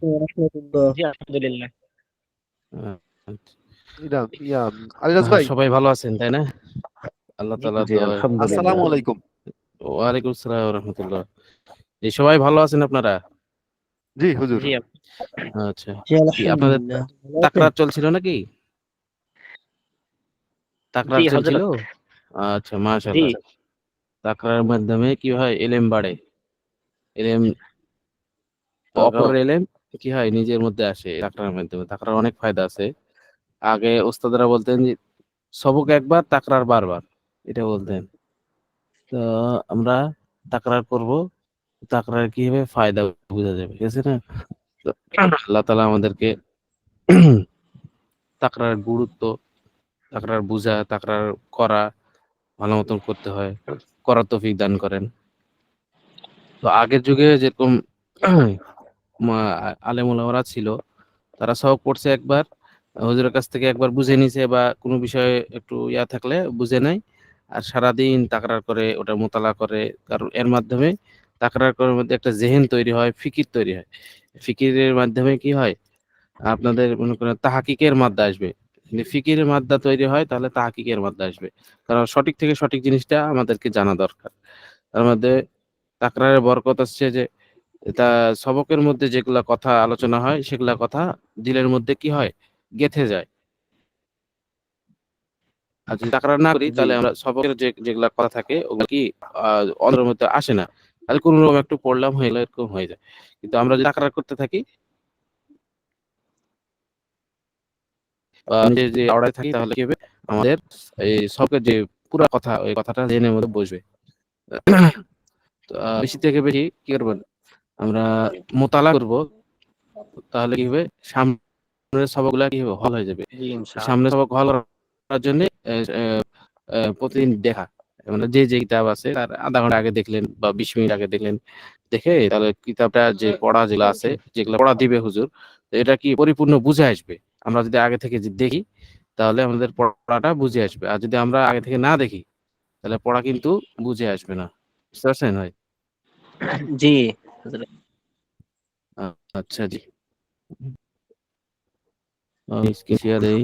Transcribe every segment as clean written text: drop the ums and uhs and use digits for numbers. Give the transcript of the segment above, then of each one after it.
রাহমাতুল্লাহ। জি আলহামদুলিল্লাহ। আচ্ছা। ইরা ইয়া আলিরাজ ভাই, সবাই ভালো আছেন তাই না? আল্লাহ জি তাআলা জি দোয়ায়। আলহামদুলিল্লাহ। আসসালামু আলাইকুম। ওয়ালাইকুম আসসালাম ওয়া রাহমাতুল্লাহ। জি সবাই ভালো আছেন আপনারা? জি হুজুর। জি আচ্ছা। জি কি আপনাদের আলহামদুলিল্লাহ। ভালো আছেন? তাকরার চলছিল নাকি? জি তাকরার চলছিল? হযরত। আচ্ছা জি মাশাআল্লাহ। তাকরার মাধ্যমে কি হয়? ইলম বাড়ে। ইলম অপরের ইলম কি হয়? নিজের মধ্যে আসে তাকরার মাধ্যমে। তাকরার অনেক ফায়দা আছে। আগে ওস্তাদরা বলতেন যে সবক একবার তাকরার বারবার। এটা বলতেন। তো আমরা তাকরার করব। তাকরার কি হবে? ফায়দা বোঝা যাবে। ঠিক আছে না? তো আল্লাহ তাআলা আমাদেরকে তাকরার গুরুত্ব, তাকরার বুঝা, তাকরার করা ভালো মতন করতে হয়। করার তৌফিক দান করেন। তো আগের যুগে যেরকম মা আলেম ওলামারা ছিল, তারা সবক পড়ছে একবার, হুজুরের কাছ থেকে একবার বুঝে নিছে বা কোনো বিষয়ে একটু থাকলে বুঝে নেয়। আর সারাদিন তাকরার করে, ওটা মোতালা করে। কারণ এর মাধ্যমে তাকরার করার মধ্যে একটা জেহেন তৈরি হয়, ফিকির তৈরি হয়। ফিকিরের মাধ্যমে কি হয়? আপনাদের মনে করেন তাহকিকের মাদ্দা আসবে। যদি ফিকিরের মাদ্দা তৈরি হয় তাহলে তাহকিকের মাদ্দা আসবে। কারণ সঠিক থেকে সঠিক জিনিসটা আমাদেরকে জানা দরকার। তার মধ্যে তাকরারের বরকত আসছে যে এটা সবকের মধ্যে যেগুলা কথা আলোচনা হয় সেগুলা কথা দিলের মধ্যে কি হয়? গেঁথে যায়। আর যদি তাকরার না করি জি তাহলে আমরা সবকের যেগুলা কথা থাকে ওগুলা কি অন্তরের মধ্যে আসে না। তাহলে কোনো রকম একটু পড়লাম হয়ে গেল এরকম হয়ে যায়। কিন্তু আমরা যদি তাকরার করতে থাকি যে অর্ডারে থাকি তাহলে কি হবে? আমাদের এই সবকের যে পুরা কথা ওই কথাটা জেনের মধ্যে বসবে। তো বেশি থেকে বেশি কি করবেন? আমরা মোতালা করব। তাহলে কি হবে? সামনের সবকগুলা কি হবে? হল হয়ে যাবে। জি ইনশাআল্লাহ। সামনের সবক হল করার জন্য প্রতিদিন দেখা। মানে যে কিতাব আছে তার ০.৫ ঘন্টা আগে দেখলেন বা ২০ মিনিট আগে দেখলেন। দেখে তাহলে কিতাবটা যে পড়া যেগুলা আছে, যেগুলা পড়া দিবে হুজুর, তো এটা কি পরিপূর্ণ বুঝে আসবে। আমরা যদি আগে থেকে দেখি তাহলে আমাদের পড়াটা বুঝে আসবে। আর যদি আমরা আগে থেকে না দেখি তাহলে পড়া কিন্তু বুঝে আসবে না। বুঝতে পারছেন ভাই? জি হযরত। আ আচ্ছা জি। আমি স্ক্রিন শেয়ার দেই।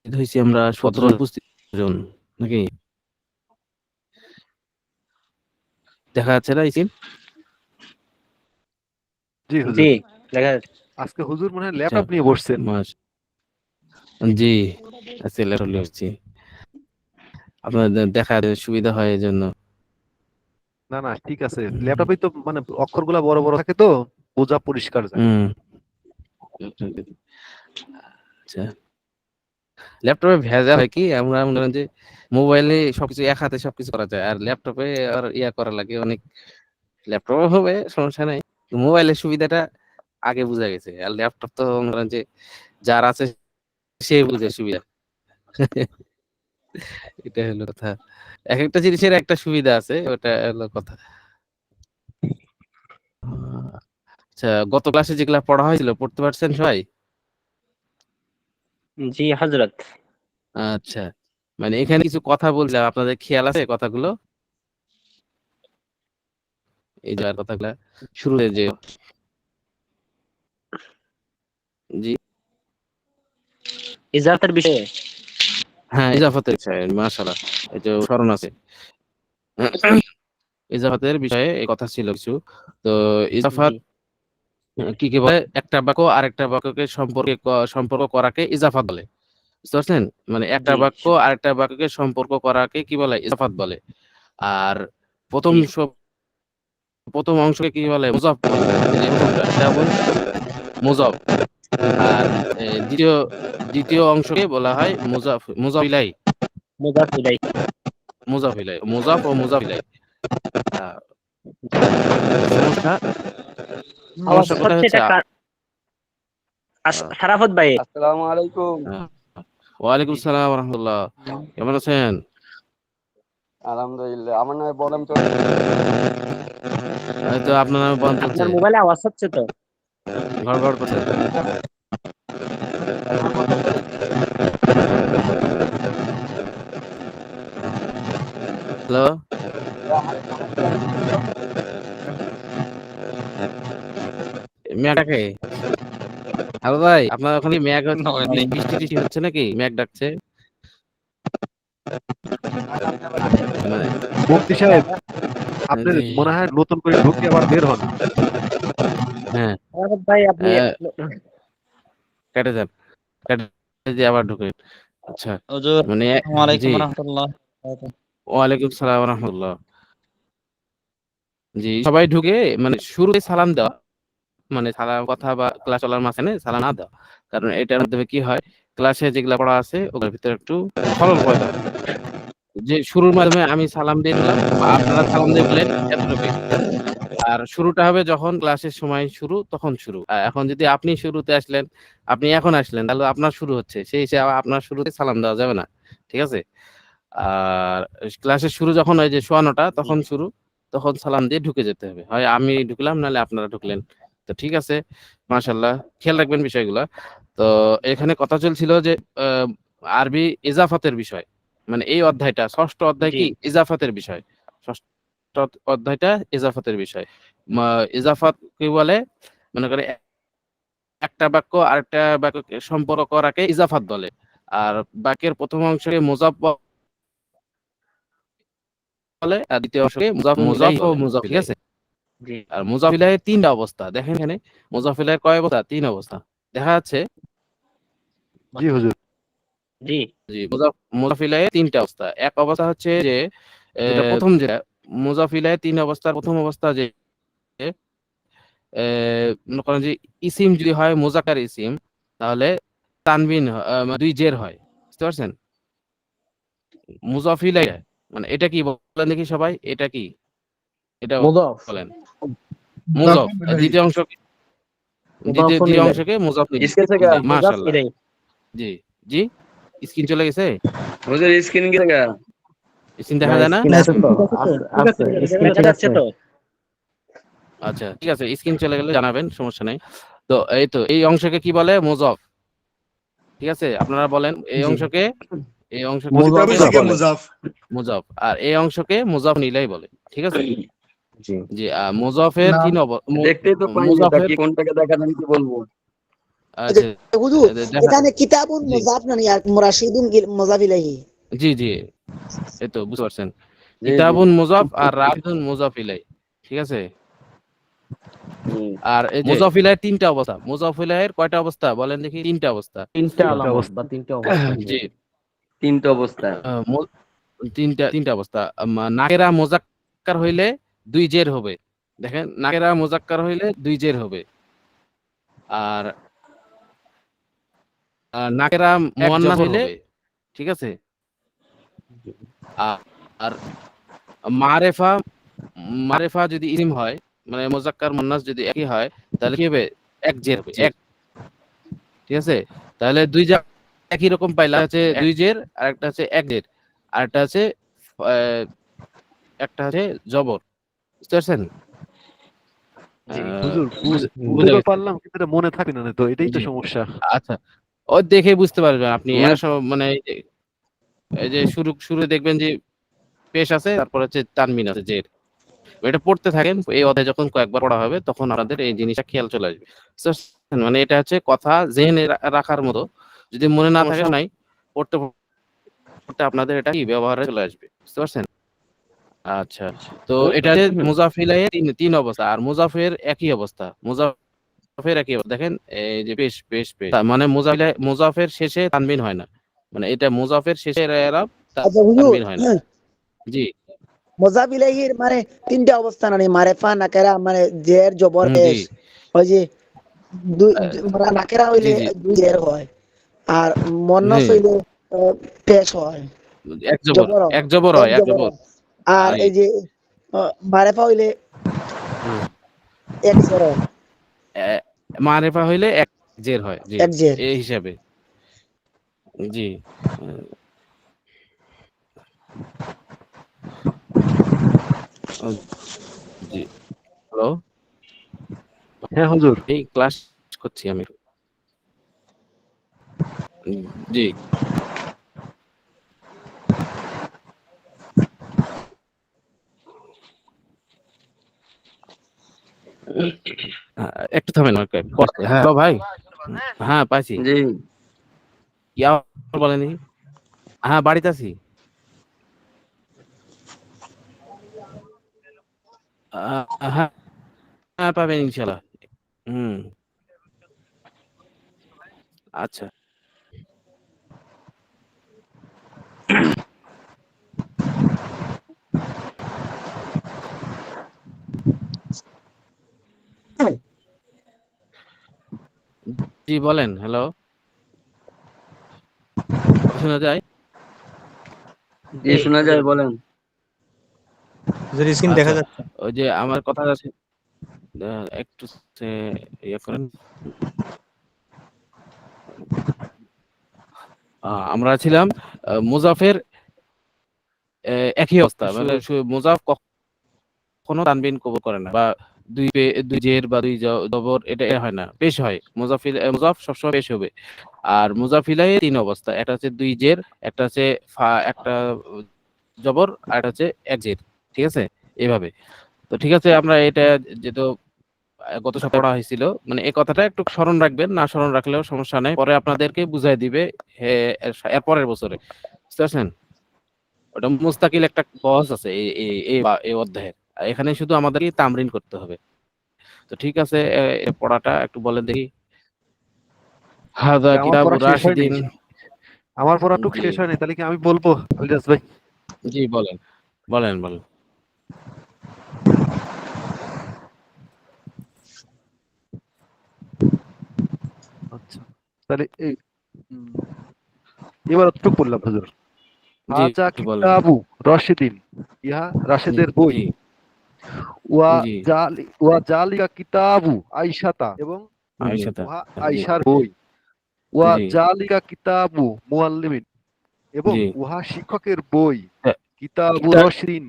এটা হইছি আমরা ১৭ উপস্থিত জন নাকি? দেখা যাচ্ছে না স্ক্রিন? জি জি হুজুর। দেখা যাচ্ছে। আজকে হুজুর মনে হয় আচ্ছা ল্যাপটপ নিয়ে বসছেন। মাস জি আজকে লেটর লিখছি। আপনাদের দেখা সুবিধা হয় এজন্য। না না ঠিক আছে, ল্যাপটপে তো মানে অক্ষরগুলা বড় বড় থাকে তো বোঝা পরিষ্কার যায়। হুম। আচ্ছা। ল্যাপটপে ভেজাল হয় কি? আমরা মনে করেন যে মোবাইলে সবকিছু এক হাতে সবকিছু করা যায়। আর ল্যাপটপে আর করা লাগে অনেক। ল্যাপটপও হবে সমস্যা নাই। মোবাইলের সুবিধাটা আগে বুঝা গেছে। আর ল্যাপটপ তো মনে করেন যে যার আছে সে বুঝে সুবিধা। এটা হলো কথা। একেকটা জিনিসের একটা সুবিধা আছে। ওটা হলো কথা। আচ্ছা গত ক্লাসে যেগুলা পড়া হয়েছিল পড়তে পারছেন সবাই? জি হযরত। আচ্ছা। মানে এখানে কিছু কথা বলছিলাম আপনাদের খেয়াল আছে কথাগুলো? এই যে কথাগুলা শুরুতে যে জি ইজাফাতের বিষয়ে। হ্যাঁ, ইজাফতের বিষয়ে মাশাআল্লাহ। এই যে স্মরণ আছে। ইজাফাতের বিষয়ে এই কথা ছিল কিছু। তো ইজাফাত জি কি বলে? একটা বাক্য আরেকটা বাক্যকে সম্পর্ক করাকে ইজাফাত বলে। বুঝতে পারছেন? মানে একটা জি বাক্য আরেকটা বাক্যকে সম্পর্ক করাকে কি বলে? ইজাফাত বলে। আর ১ম জি ১ম অংশকে কি বলে? মুযাফ বলে। এই যে ১ম টা এটা বলে মুযাফ। আর ২য় অংশকে বলা হয় মুযাফ ইলাইহি। মুজাফ ইলাইহি। মুযাফ ইলাইহি। মুযাফ ও মুযাফ ইলাইহি। আ সমস্যা আওয়াজ সমস্যা কোথায় হচ্ছে হচ্ছে? এটা আ সারাফত ভাই। আসসালামু আলাইকুম। আ ওয়ালাইকুম আসসালাম ওয়া রাহমাতুল্লাহ। কেমন আছেন? আলহামদুলিল্লাহ। আমার নামে বদনাম চলতেছে। এই তো আপনার নামে বান চলছে। আপনার মোবাইলে আওয়াজ হচ্ছে তো। ঘড় করছে। হ্যালো, মেয়েটাকে হ্যালো ভাই, আপনার ওখানে মেঘ বৃষ্টি টিষ্টি হচ্ছে নাকি? মেঘ ডাকছে মানে। মুফতি সাহেব, আপনি জি, মনে হয় নতুন করে ঢুকে আবার বের হন। হ্যাঁ, আরাফাত ভাই আপনি কেটে যান, কেটে দিয়ে আবার ঢুকেন। আচ্ছা, হুজুর মানে আসসালামু আলাইকুম জি, রাহমাতুল্লাহ। ওয়ালাইকুম সালাম রহমতুল্লাহ। জি, সবাই ঢুকে মানে শুরুতে সালাম দেওয়া, মানে সালাম কথা বা ক্লাস চলার মাঝখানে সালাম না দেওয়া। কারণ এটার মাধ্যমে কি হয়, ক্লাসে যেগুলা পড়া আছে ওগুলোর ভিতরে একটু খলল পয়দা হয়। যে শুরুর মাধ্যমে আমি সালাম দিয়ে দিলাম বা আপনারা সালাম দিয়ে বললেন, এতটুকুই। আর শুরুটা হবে যখন ক্লাসের সময় শুরু, তখন শুরু। এখন যদি আপনি শুরুতে আসলেন, আপনি এখন আসলেন, তাহলে আপনার শুরু হচ্ছে। সেই হিসেবে আপনার শুরুতে সালাম দেওয়া যাবে না। ঠিক আছে? আর ক্লাসের শুরু যখন হয় যে ৯:১৫ তখন শুরু, তখন সালাম দিয়ে ঢুকে যেতে হবে। হয় আমি ঢুকলাম, নাহলে আপনারা ঢুকলেন। তো ঠিক আছে, মাশাআল্লাহ। খেয়াল রাখবেন বিষয়গুলা। তো এখানে কথা চলছিল যে আ আরবি ইজাফাতের বিষয়। মানে এই অধ্যায়টা ৬ষ্ঠ অধ্যায় জি কি? ইজাফাতের বিষয়। ৬ষ্ঠ অধ্যায়টা ইজাফাতের বিষয়। মা ইজাফাত কি বলে? মনে করে একটা বাক্য আরেকটা বাক্যকে সম্পর্ক করাকে ইজাফাত বলে। আর বাক্যের ১ম অংশকে মুযাফ বলে, আর দ্বিতীয় অংশকে মুযাফ ও মুযাফ, ঠিক আছে? জি আর মুযাফ ইলাইহির ৩ টা অবস্থা। দেখেন এখানে মুযাফ ইলাইহির কয় অবস্থা? ৩ অবস্থা। দেখা যাচ্ছে জি হুজুর। জি জি, মুযাফ ইলাইহির ৩ টা অবস্থা। এক অবস্থা হচ্ছে যে যেটা ১ম যেটা মুযাফ ইলাইহির ৩ অবস্থার ১ম অবস্থা যে মনে করেন যে ইসিম যদি হয় মুযাক্কার ইসিম, তাহলে তানবিন ২ জের হয়। বুঝতে পারছেন? মুযাফ ইলাইহি মানে এটা কি বলেন দেখি সবাই? এটা কি? এটা মুদাফ বলেন। মুযাফ। আর দ্বিতীয় অংশ কি? মুদাফুন দ্বিতীয় ইলাইহি। অংশকে মুযাফ গেছে গা জি, মুযাফ মাশাআল্লাহ। ইলাইহি। জি, জি। স্ক্রিন চলে গেছে? হুজুর স্ক্রিন গেছে গা। স্ক্রিন না দেখা যায় না? স্ক্রিন আছে তো, ঠিক আছে আছে স্ক্রিন দেখা ঠিক যাচ্ছে আছে। তো? আচ্ছা, ঠিক আছে। স্ক্রিন চলে গেলে জানাবেন, সমস্যা নাই। তো এই তো এই অংশকে কি বলে? মুযাফ। ঠিক আছে? আপনারা বলেন এই জি অংশকে এই অংশকে কি মুদাফ বলে? বলে। মুযাফ। আর এই অংশকে মুযাফুন ইলাইহি বলে। ঠিক আছে? জি জি, মুযাফের না ৩ দেখতেই তো পাই এটা মুযাফের কি কোনটাকে দেখা জানি কি বলবো। আচ্ছা হুজুর দেখা এখানে কিতাবুন জি, মুজাফ না মুরাশিদুন মুজাফ ইলাইহি। জি, জি। এই তো বুঝতে পারছেন। জি জি কিতাবুন মুযাফ আর রাশিদুন মুযাফ ইলাইহি। ঠিক আছে? জি। আর এই যে মুযাফ ইলাইহির ৩ টা অবস্থা। মুযাফ ইলাইহির কয়টা অবস্থা? বলেন দেখি ৩ টা অবস্থা। তিনটা ৩টা আলামত অবস্থা। বা তিনটা অবস্থা। জি জি, তিনটা অবস্থা। আ মু ৩ টা অবস্থা। নাকেরা মুযাক্কার হইলে ২ জের হবে। দেখেন, নাকেরা মুযাক্কার হইলে ২ জের হবে। আর নাকেরা মুয়ান্নাস হইলে হবে। ঠিক আছে? আ আর মারেফা মারেফা যদি ইসিম হয়, মানে মুযাক্কার মুন্নাস যদি একই হয়, তাহলে কি হবে? এক জের হবে। এক, ঠিক আছে? তাহলে ২ একই রকম পাইলা, হচ্ছে ২ জের, আরেকটা হচ্ছে ১ জের। আরেকটা হচ্ছে আ একটা হচ্ছে জবর। বুঝতে পারছেন? আ জি হুজুর বুঝা বুঝতে গেছে? পারলাম, কিন্তু এটা মনে থাকে না তো, এটাই তো জি। সমস্যা। আচ্ছা। দেখে বুঝতে পারবেন আপনি। মানে মানে এই যে শুরু দেখবেন যে পেশ আছে, তারপর হচ্ছে তানবিন আছে, জের। এটা পড়তে থাকেন। এই অধ্যায় যখন কয়েকবার পড়া হবে, তখন আপনাদের এই জিনিসটা খেয়াল চলে আসবে। বুঝতে পারছেন? মানে এটা হচ্ছে কথা জেনে রাখার মতো। যদি মনে না থাকে নাই, পড়তে, পড়তে আপনাদের এটা কি ব্যবহারে চলে আসবে। বুঝতে পারছেন? আচ্ছা। তো এটা যে মুযাফ ইলাইহির ৩ অবস্থা। আর মুযাফের একই অবস্থা। মুযাফের একই অবস্থা। দেখেন এই যে পেশ। তার মানে মুযাফের শেষে তানবিন হয় না। মানে এটা মুযাফের শেষের এরাব আচ্ছা হুজুর, তানবিন হয় না। জি, মুজাফ ইলাইহির মানে তিনটা অবস্থা মানে মারেফা নাকেরা মানে জের জবর জি, পেশ। ওই যে দুই আ নাকেরা জি, হইলে জি, দুই জের হয়, আর জি। মুন্নাস হইলে পেশ হয়, জবর হয়, এক জবর এক হয়, এক জবর জবর। হয়। আর জি। এই যে মারেফা হইলে হুম। এক জের হয়, এ মারেফা হইলে এক জের হয়। জি, এক জের। এই হিসাবে। জি। আ জি। হ্যালো? হ্যাঁ হুজুর। এই ক্লাস করছি আমি। জি একটু থামেন আমাকে। হ্যাঁ হ্যালো ভাই। হ্যাঁ পাইছি। জি কি আবার বলেন দেখি? হ্যাঁ বাড়িতে আছি। হ্যাঁ হ্যাঁ পাবেন ইনশাল্লাহ। হুম আচ্ছা জি বলেন। হ্যালো শোনা যায়? জি শোনা যায়, বলেন। স্ক্রিন দেখা আচ্ছা যাচ্ছে। ওই যে আমার কথা আছে একটু ইয়ে করেন। আমরা ছিলাম মুজাফের একই অবস্থা, মানে মুজাফ কখনো তানবিন কবুল করে না, বা দুই জের বা দুই জবর এটা হয় না, পেশ হয়। মুজাফ সবসময় পেশ হবে। আর মুজাফিলাই তিন অবস্থা, একটা হচ্ছে দুই জের, একটা হচ্ছে একটা জবর, আর একটা হচ্ছে এক জের। ঠিক আছে এইভাবে। তো ঠিক আছে, আমরা এটা যেহেতু গত সপ্তাহে পড়া হয়েছিল, মানে এই কথাটা একটু স্মরণ রাখবেন, না স্মরণ রাখলেও সমস্যা নাই, পরে আপনাদেরকে বুঝাই দিবে এর পরের বছরে। বুঝতে পারছেন? ওটা মুস্তাকিল একটা বহস আছে এই অধ্যায়ের। আর এখানে শুধু আমাদেরকে তামরিন করতে হবে। তো ঠিক আছে, পড়াটা একটু বলেন দেখি। হাদা আমার কিতাবুর পড়া শেষ হয়নি, রাশিদিন। আমার পড়াটুক জি শেষ হয়নি, তাহলে কি আমি বলবো আলিরাজ ভাই? জি বলেন বলেন বলেন। আচ্ছা তাহলে এবার অতটুক বললাম হুজুর। জি হাজা বলেন। কিতাবু রশিদিন, ইহা রাশেদের বই। জি জি ওয়া জালিকা কিতাবু আইসাতা, এবং আয়েশাতা। উহা জি আইসার বই। ওয়া জি জালিকা কিতাবু মুআল্লিমিন, এবং জি উহা শিক্ষকের বই। কিতাবু কিতাব, রশিদিন,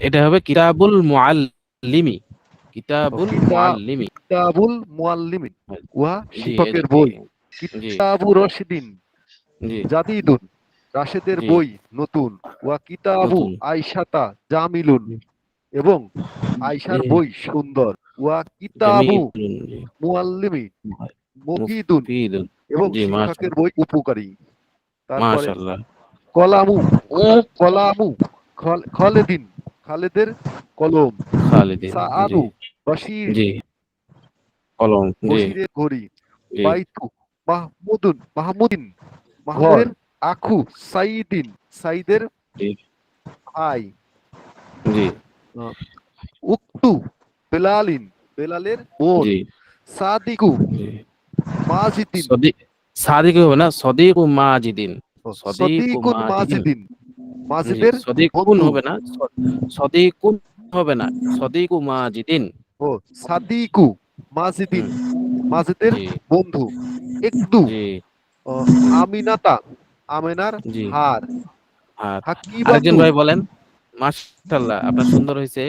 এটা হবে কিতাবুল মুআল্লিমি। কিতাবুল কিতাব মুআল্লিমি। কিতাবুল মুআল্লিমিন, উহা জি শিক্ষকের বই। জি কিতাবু রশিদিন জি জাদিদুন, রাশেদের জি বই নতুন। ওয়া কিতাবু নতুন। আইসাতা জামিলুন, এবং আইসার জি বই সুন্দর। ওয়া কিতাবু জামিল। মুআল্লিমি মুফিদুন, মুফিদুন। এবং জি শিক্ষকের বই উপকারী। তারপরে মাশাআল্লাহ। কলামু কলামু খালেদিন, খালেদের কলম। খালিদিন। জি সাআদু বশির, জি কলম। জি বশিরের ঘড়ি। জি বাইতু মাহমুদিন, মাহমুদের আখু। সাইদিন, সাইদের জি ভাই। জি আহ, উক্তু বেলালিন, বেলালের বোন। জি সাদিকু জি মাজিদিন, সাদিক হবে না, সদিক ও মাজিদিন। সদিক ও সদিকুন মাজিদিন। মাজিদিন, জি মাজিদের সদিকুন বন্ধু। হবে না, সদিকুন হবে না, সদিক ও মাজিদিন। ও সাদিকু মাজিদিন, হুম, মাজিদের জি বন্ধু। একদু জি আমিনাতা, আমেনার জি। হার। আর আরেকজন হাকিবাতু, ভাই বলেন। মাশাআল্লাহ, আপনার সুন্দর হয়েছে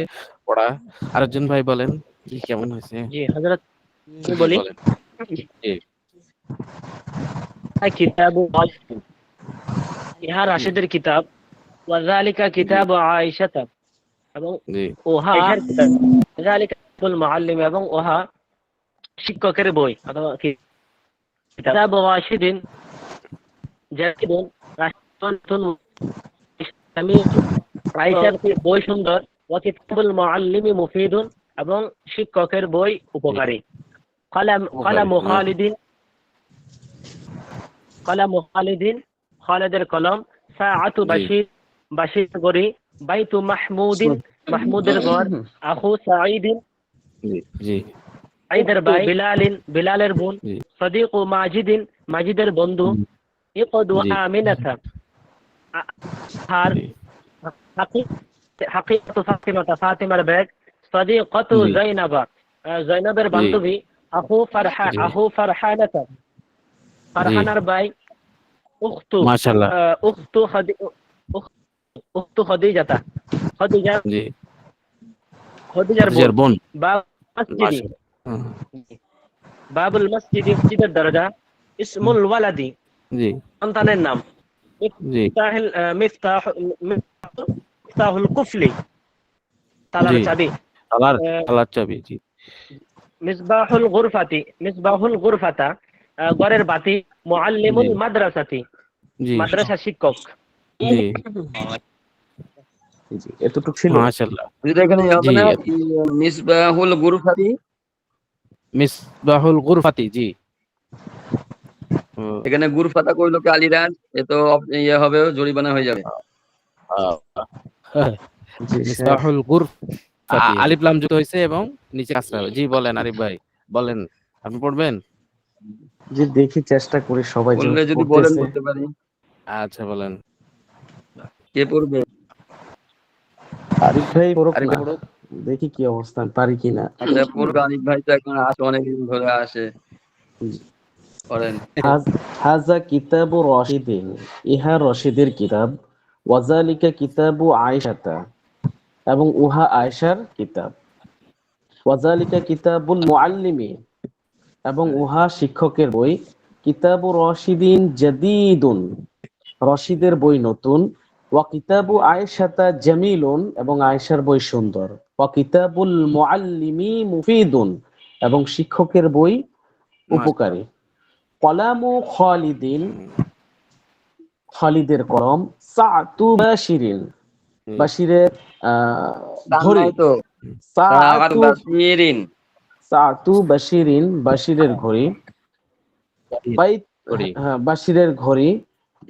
পড়া। আরেকজন ভাই বলেন কি কেমন হয়েছে। জি হযরত আমি জি বলি। বলেন। জি কিতাবু রাশিদিন, ইহা রাশেদের কিতাব। ওয়া যালিকা কিতাবু আয়েশাতা, এবং জি ওহা আয়েশার কিতাব। যালিকা কিতাবুল মুআল্লিম, এবং ওহা শিক্ষকের বই অথবা কিতাবু রাশিদিন জাদিদুন, রাশিদুন সামিউন, আয়েশার বই সুন্দর। ওয়া কিতাবুল মুআল্লিমি মুফিদুন, এবং শিক্ষকের বই উপকারী। কলামু খালিদিন, খালেদের কলম। সাআতু জি বাশির, বাশির গড়ি। বাইতু মাহমুদিন, মাহমুদের ঘর। আখু সাঈদিন, জি জি সাঈদের ভাই। বিলালিন, বিলালের বোন। জি সদিকু মাজিদিন, মাজিদের বন্ধু। ইকদু জি আমিনাতা, হার। জি হাকিকাতু ফাতিমাতা, ফাতিমার ব্যাগ। সদিকাতু জি যায়নাবা, যায়নাবের জি বান্ধবী। জি আখু ফারহানাতা, জি ফারহানার ভাই। উখতু মাশাআল্লাহ। উখতু উখতু খদিজাতা, খদিজা, জি খদিজার বোন। খদিজার বোন। বা মসজিদি, মাশাআল্লাহ। বাবুল মসজিদি মসজিদের দরজা, ইসমুল ওয়ালাদি জি সন্তানের নাম, জি মিফতাহুল কুফলি তালার জি চাবি, তালার আহ, তালার চাবি। জি মিসবাহুল গুরফাতা ঘরের বাতি, মুআল্লিমুল জি মাদ্রাসাতি জি মাদ্রাসা শিক্ষক। জি জি এতটুকু ছিল। মাশাআল্লাহ। যদি এখানে ইয়ে হবে জি না কি, মিসবাহুল গুরফাতি, মিসবাহুল গুরফাতি। জি এখানে গুরফাতা কইলো কি আলিরাজ, এ তো ইয়ে হবে, জরিমানা হয়ে যাবে। জি শেখ, মিসবাহুল গুরফাতি আলিফ লাম যুক্ত হয়েছে এবং নিচে কাসরা হবে। জি বলেন আরিফ ভাই, বলেন, আপনি পড়বেন? যে দেখি চেষ্টা করি সবাই যে বললে যদি বলেন পড়তেছে। বলতে পারি। আচ্ছা বলেন। কে পড়বে? আরিফ ভাই পড়ুক আরিফ না, ভাই পড়ুক। দেখি কি অবস্থান, পারি কিনা। আচ্ছা পড়বে। আনিফ ভাই তো এখন আসে, অনেকদিন ধরে আসে, করেন। হাজা কিতাবু রশিদিন, ইহা রশিদের কিতাব। ওয়াজালিকা কিতাবু আয়েশাতা, এবং উহা আয়েশার কিতাব। ওয়াজালিকা কিতাবুল মুআল্লিমি, এবং উহা শিক্ষকের বই। কিতাবু রশিদিন জাদীদুন, রশিদের বই নতুন। ওয়া কিতাবু আয়েশাতা জামিলুন, এবং আয়েশার বই সুন্দর। ওয়া কিতাবুল মুআল্লিমি মুফিদুন, এবং শিক্ষকের বই উপকারী। কলামু খালিদিন, খালিদের কলম। সাআতু বাশিরিন, বাশিরের ঘড়ি। নাই তো আর সাআতু বাসিরিন সাআতু বাশিরিন, বাশিরের ঘড়ি। বাইত, করি। বাশিরের ঘড়ি।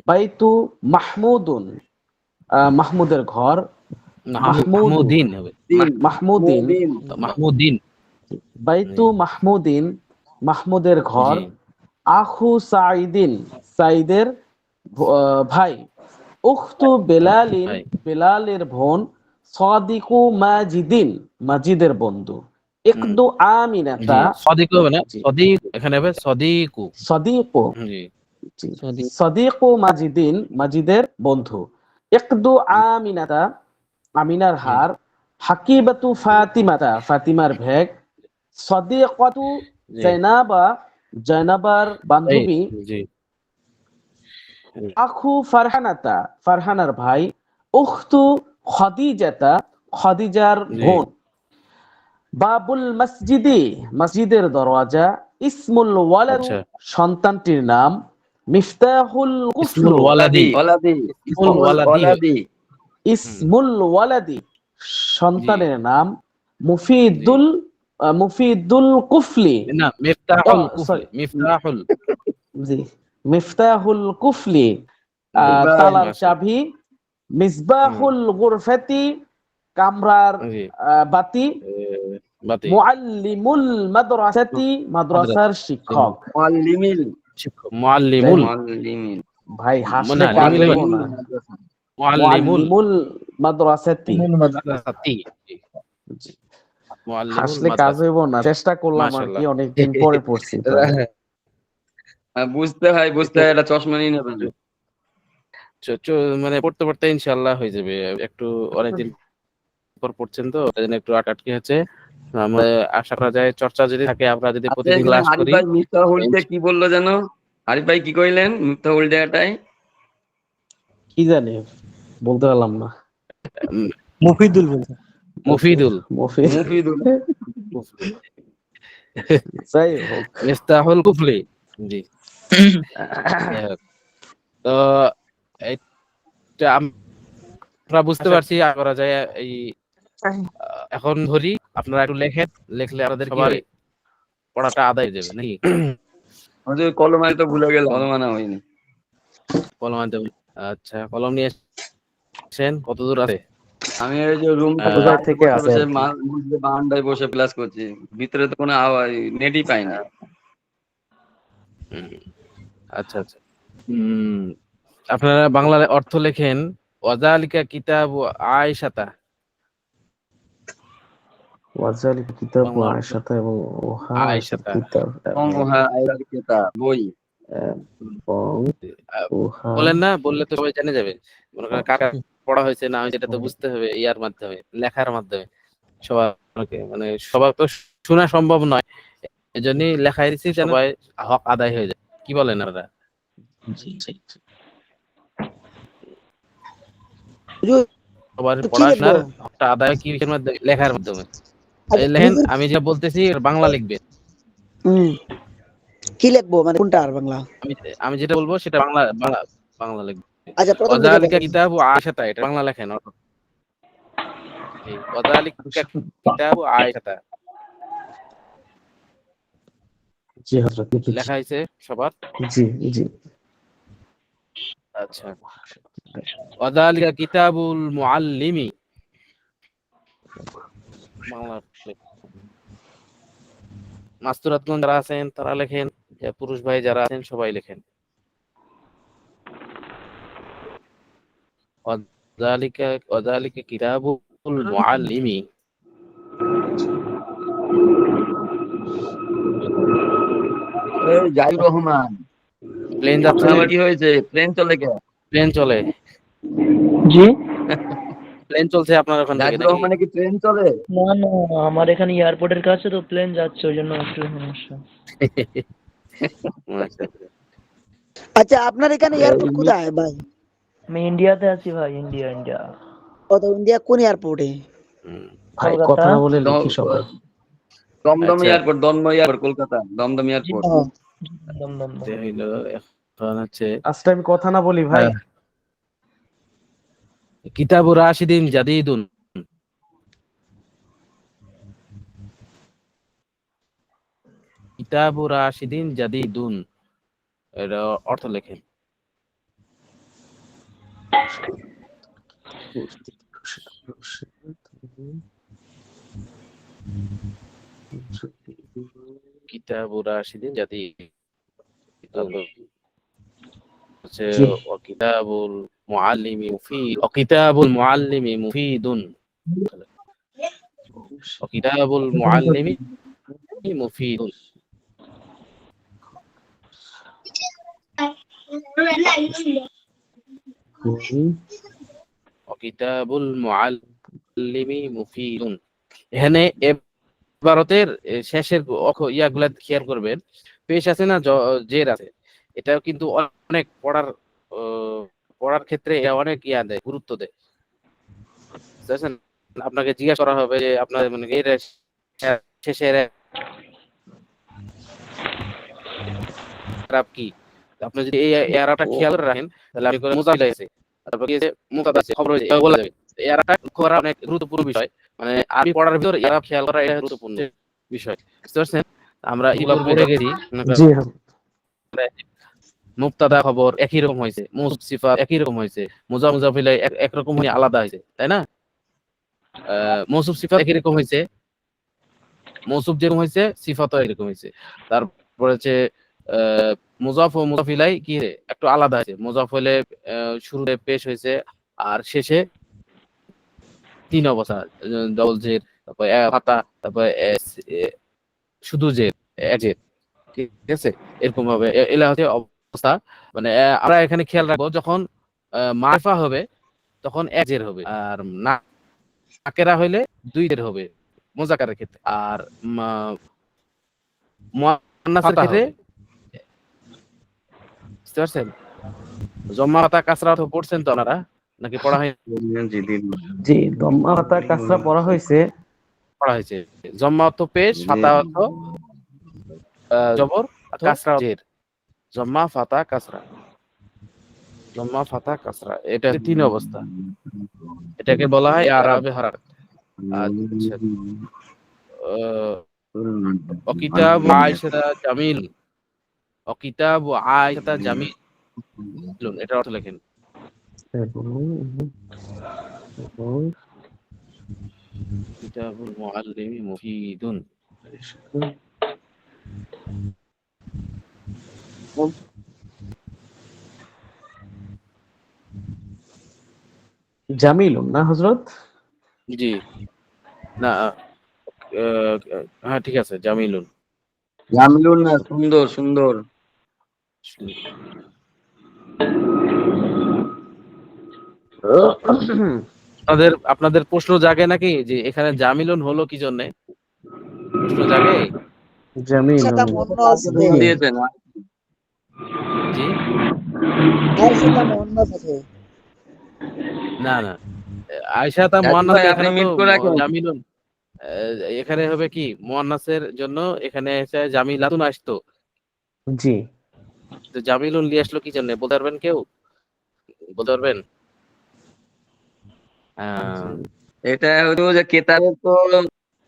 বাইতু মাহমুদুন, মাহমুদের ঘর। মাহমুদিন হবে। মাহমুদিন, মাহমুদিন। বাইতু মাহমুদিন, মাহমুদের ঘর। জি আখু সাইদিন, সাইদের ভাই। উখতু বেলালিন, ভাই। বেলালের বোন। সাদিকু মাজিদিন, মাজিদের বন্ধু। ইকদু জি আমিনাতা, সদিক হবে না, জি, সদিক এখানে হবে সদিকু। সাদিকু, জি জি, সদিক। সাদিকু মাজিদিন, মাজিদের বন্ধু। ইকদু আমিনাতা, আমিনার হার। হাকিবাতু ফাতিমাতা, ফাতিমার ভেগ। সাদিকাতু জি জাইনাবা, জাইনাবার এই বান্ধবী। জি আখু ফারহানাতা, ফারহানার ভাই। উখতু খাদিজাতা, খাদিজার জি বোন। বাবুল মসজিদি, মসজিদের দরওয়াজা। ইসমুল ওয়ালাদু, আচ্ছা। সন্তানটির নাম। মিফতাহুল ইসমুল কুফলু, ওয়ালাদি। ওয়ালাদি, ইসমুল ওয়ালাদি হবে। ওয়ালাদি, ইসমুল ওয়ালাদি, জি সন্তানের নাম। জি মুফিদুল, মুফিদুল কুফলি। না, মিফতাহুল কুফলি, সরি, মিফতাহুল। জি, মিফতাহুল কুফলি, মিসবাহ, তালার মাশাআল্লাহ। চাবি। মিসবাহুল গুরফাতি, কামরার জি বাতি। বাতি। মুআল্লিমুল মাদ্রাসাতি, মাদ্রাসার শিক্ষক। মুআল্লিমিল, শিক্ষক। যাই মুআল্লিমুল। হোক, মুআল্লিমিল, ভাই হাসলে না কাজ লিমিল হইব হবে। না। মুআল্লিমুল মুআল্লিমুল মাদ্রাসাতি, মাদ্রাসাতি। জি, মুআল্লিমুল হাসলে কাজ মাদ্রাসা। হইব না, চেষ্টা করলাম আর কি, মাশাআল্লাহ। অনেকদিন পরে পড়ছি তো। বুঝতে হয়, বুঝতে হয়, এটা চশমা নিয়ে নেবেন। মানে পড়তে পড়তে ইনশাআল্লাহ হয়ে যাবে। একটু অনেকদিন পর পড়ছেন তো, তাই জন্য একটু আটকে আছে। আমরা আশা করা যায় চর্চা যদি থাকে, আমরা যদি আচ্ছা প্রতিদিন এখানে ক্লাস আরিফ করি। ভাই মিফতাহ উল্টে কি বললো যেন? আরিফ ভাই কি কইলেন মিফতাহ উল্টাটাই? কি জানি, বলতে পারলাম না। মুফিদুল বলছে। মুফিদুল। মুফিদ, মুফিদুল। যাই হোক। মিফতাহুল কুফলি। জি যাই হোক। তো এটা আমরা বুঝতে পারছি, আশা করা যায় এই এখন ধরি আপনারা একটু লেখেন, লিখলে আমাদের সবার পড়াটা আদায় হয়ে যাবে নাকি? আমাদের কলম আনতে ভুলে গেলাম, কলম আনা হয়নি। কলম আনতে হবে। আচ্ছা কলম নিয়ে এসেছেন, কত দূর আছে? আমি এই যে রুম কোথায় থেকে বসে আছে বসে আর কি। মধ্যে বারান্দায় বসে ক্লাস করছি, ভিতরে তো কোনো আওয়াজ নেটই পাই না। আচ্ছা আচ্ছা। আপনারা বাংলার অর্থ লেখেন। ওয়াজালিকা কিতাবু আয়েশাতা। ওয়াজালিকা কিতাবু বাংলা অর্থ আয়েশাতা, এবং উহা আয়েশার আয়েশাতা। কিতাব। এবং হ্যাঁ আয়াতের কিতাব, বই। এবং উহা, বলেন না, বললে তো সবাই জেনে যাবে। মনে করেন কার পড়া হয়েছে না হয়েছে এটা তো বুঝতে হবে ইয়ার মাধ্যমে, লেখার মাধ্যমে। সবার মানে সবার তো শোনা সম্ভব নয়, এজন্যই লেখাই দিছি সবাই হক আদায় হয়ে যায়। কি বলেন আপনারা? জি জি জি। হুজুর সবার তো কি পড়াশোনার লিখবো? হকটা আদায় কি কিসের মাধ্যমে? লেখার মাধ্যমে। আচ্ছা লেখেন, হুজুর আমি যেটা বলতেছি বাংলা লিখবেন। কি লিখবো মানে কোনটা আর বাংলা? আমি আমি যেটা বলবো সেটা বাংলা বাংলা বাংলা লিখবেন। আচ্ছা প্রথম থেকে ওয়াযালিকা বলেন। কিতাবু আয়েশাতা, এটা বাংলা লেখেন। জি, ওয়াযালিকা কিতাবু আয়েশাতা জি হযরত লিখেছি। লেখা হয়েছে সবার? জি জি। আচ্ছা, ওয়াযালিকা কিতাবুল মুআল্লিমি, বাংলা মাস্তুরাতগণ যারা আছেন তারা লেখেন, পুরুষ ভাই যারা আছেন সবাই লেখেন। ওয়াযালিকা কিতাবুল মুআল্লিমি। এই জাহির রহমান, প্লেন যাচ্ছে, আপনার আবার কি হয়েছে? প্লেন চলে কে? প্লেন চলে, জি প্লেন চলছে আপনার ওখান থেকে জাহির নাকি? রহমানে কি ট্রেন চলে? না না, আমার এখানে এয়ারপোর্টের কাছে তো প্লেন যাচ্ছে, ওই জন্য একটু সমস্যা। আচ্ছা, আচ্ছা আপনার এখানে এয়ারপোর্ট কোথায় ভাই? আমি ইন্ডিয়াতে আছি ভাই, ইন্ডিয়া। ও তো ইন্ডিয়া কোন এয়ারপোর্টে? হুম, ভাই কলকাতা। কথা না বলে লিখি সবাই। দমদম আচ্ছা। Airport, Dum Dum airport, Kolkata Dum Dum airport. দম। এটা হইলো এখন হচ্ছে আজকে আমি কথা না বলি ভাই। কিতাবু রাশিদিন জাদিদুন। কিতাবু রাশিদিন জাদিদুন, এর অর্থ লেখেন। কিতাবু রাশিদিন জাদিদুন হচ্ছে জি। কিতাবুল মুআল্লিমি মুফিদ, কিতাবুল মুআল্লিমি মুফিদুন, কিতাবুল মুআল্লিমি মুফিদুন। কিতাবুল মুআল্লিমি মুফিদুন। এখানে ভারতের শেষের ইয়াগুলা খেয়াল করবেন, পেশ আছে না, জের আছে, এটাও কিন্তু অনেক পড়ার ক্ষেত্রে এটা অনেক ইয়া দেয়, গুরুত্ব দেয়। বুঝছেন? আপনাকে জিজ্ঞাসা করা হবে যে আপনার মানে এর শেষের এরাব কি, আপনি যদি এই এরাবটা খেয়াল করে রাখেন তাহলে আপনি করে মুজাহিদ আছে, তারপর কি আছে, মুতাদা আছে, খবর হয়েছে, এগুলো বলা যাবে। এরাবটা করা অনেক গুরুত্বপূর্ণ বিষয়, মানে আরবি পড়ার ভিতর এরাব খেয়াল করা এটা গুরুত্বপূর্ণ বিষয়। বুঝতে পারছেন? আমরা এগুলো পড়ে গেছি, জি হযরত। মুবতাদা খবর একই রকম হয়েছে, মৌসুফ সিফাত একই রকম হয়েছে, মুজাফ ইলাইহি একরকম হয়ে আলাদা হয়েছে, তাই না? মৌসুফ সিফাত একই রকম হয়েছে, মৌসুফ যেরকম হয়েছে সিফাতও এরকম হয়েছে। তারপরে হচ্ছে মুজাফ ও মুজাফ ইলাইহি কি একটু আলাদা আছে, মুজাফ হলে শুরুতে পেশ হয়েছে আর শেষে তিন অবস্থা, ডবল জের, তারপর ফাতা, তারপর শুধু জের, এজের, ঠিক আছে? এরকম ভাবে এলা হচ্ছে অবস্থা। মানে আমরা এখানে খেয়াল রাখবো যখন মারফা হবে তখন এক জের হবে, আর নাকেরা হইলে দুই জের হবে মুযাক্কারের ক্ষেত্রে, আর মুআন্নাসের ক্ষেত্রে, বুঝতে পারছেন? জম্মা পাতা কাসরা তো পড়ছেন তো আপনারা, নাকি পড়া হয়? জি দম্মা পাতা কাসরা পড়া হয়েছে। পড়া হয়েছে। জম্মা অর্থ পেশ, ফাতা অর্থ জবর, কাসরা জের। জম্মা ফাতা কাসরা, জম্মা ফাতা কাসরা, এটা তিন অবস্থা, এটাকে বলা হয় আরবে হারাকাত। আচ্ছা, কিতাব আয়েশা জামিল, কিতাব আয়েশা জামিল, এটা অর্থ লেখেন। কিতাবুল মুআল্লিমি মুফিদুন। জামিলুন না হযরত? জি না, হ্যাঁ ঠিক আছে, জামিলুন। জামিলুন না, সুন্দর সুন্দর। আপনাদের প্রশ্ন জাগে নাকি যে এখানে জামিলুন হলো কি জন্য? প্রশ্ন জাগে জামিল আয়েশা মুয়ান্নাস কাকে है ভুল দিয়েছেন? জি আয়েশা মুয়ান্নাস আছে না না আয়েশা তা জাকির মুয়ান্নাস, ভাই আপনি এখানে তো মিউট করে রাখেন। জামিলুন। এখানে হবে কি মুয়ান্নাসের জন্য এখানে এসে জামিলাতুন আসতো, জি তো জামিলুন নিয়ে আসলো কি জন্য বলতে পারবেন কেউ? বলতে পারবেন? আহ, এটা হলো যে কেতাবের তো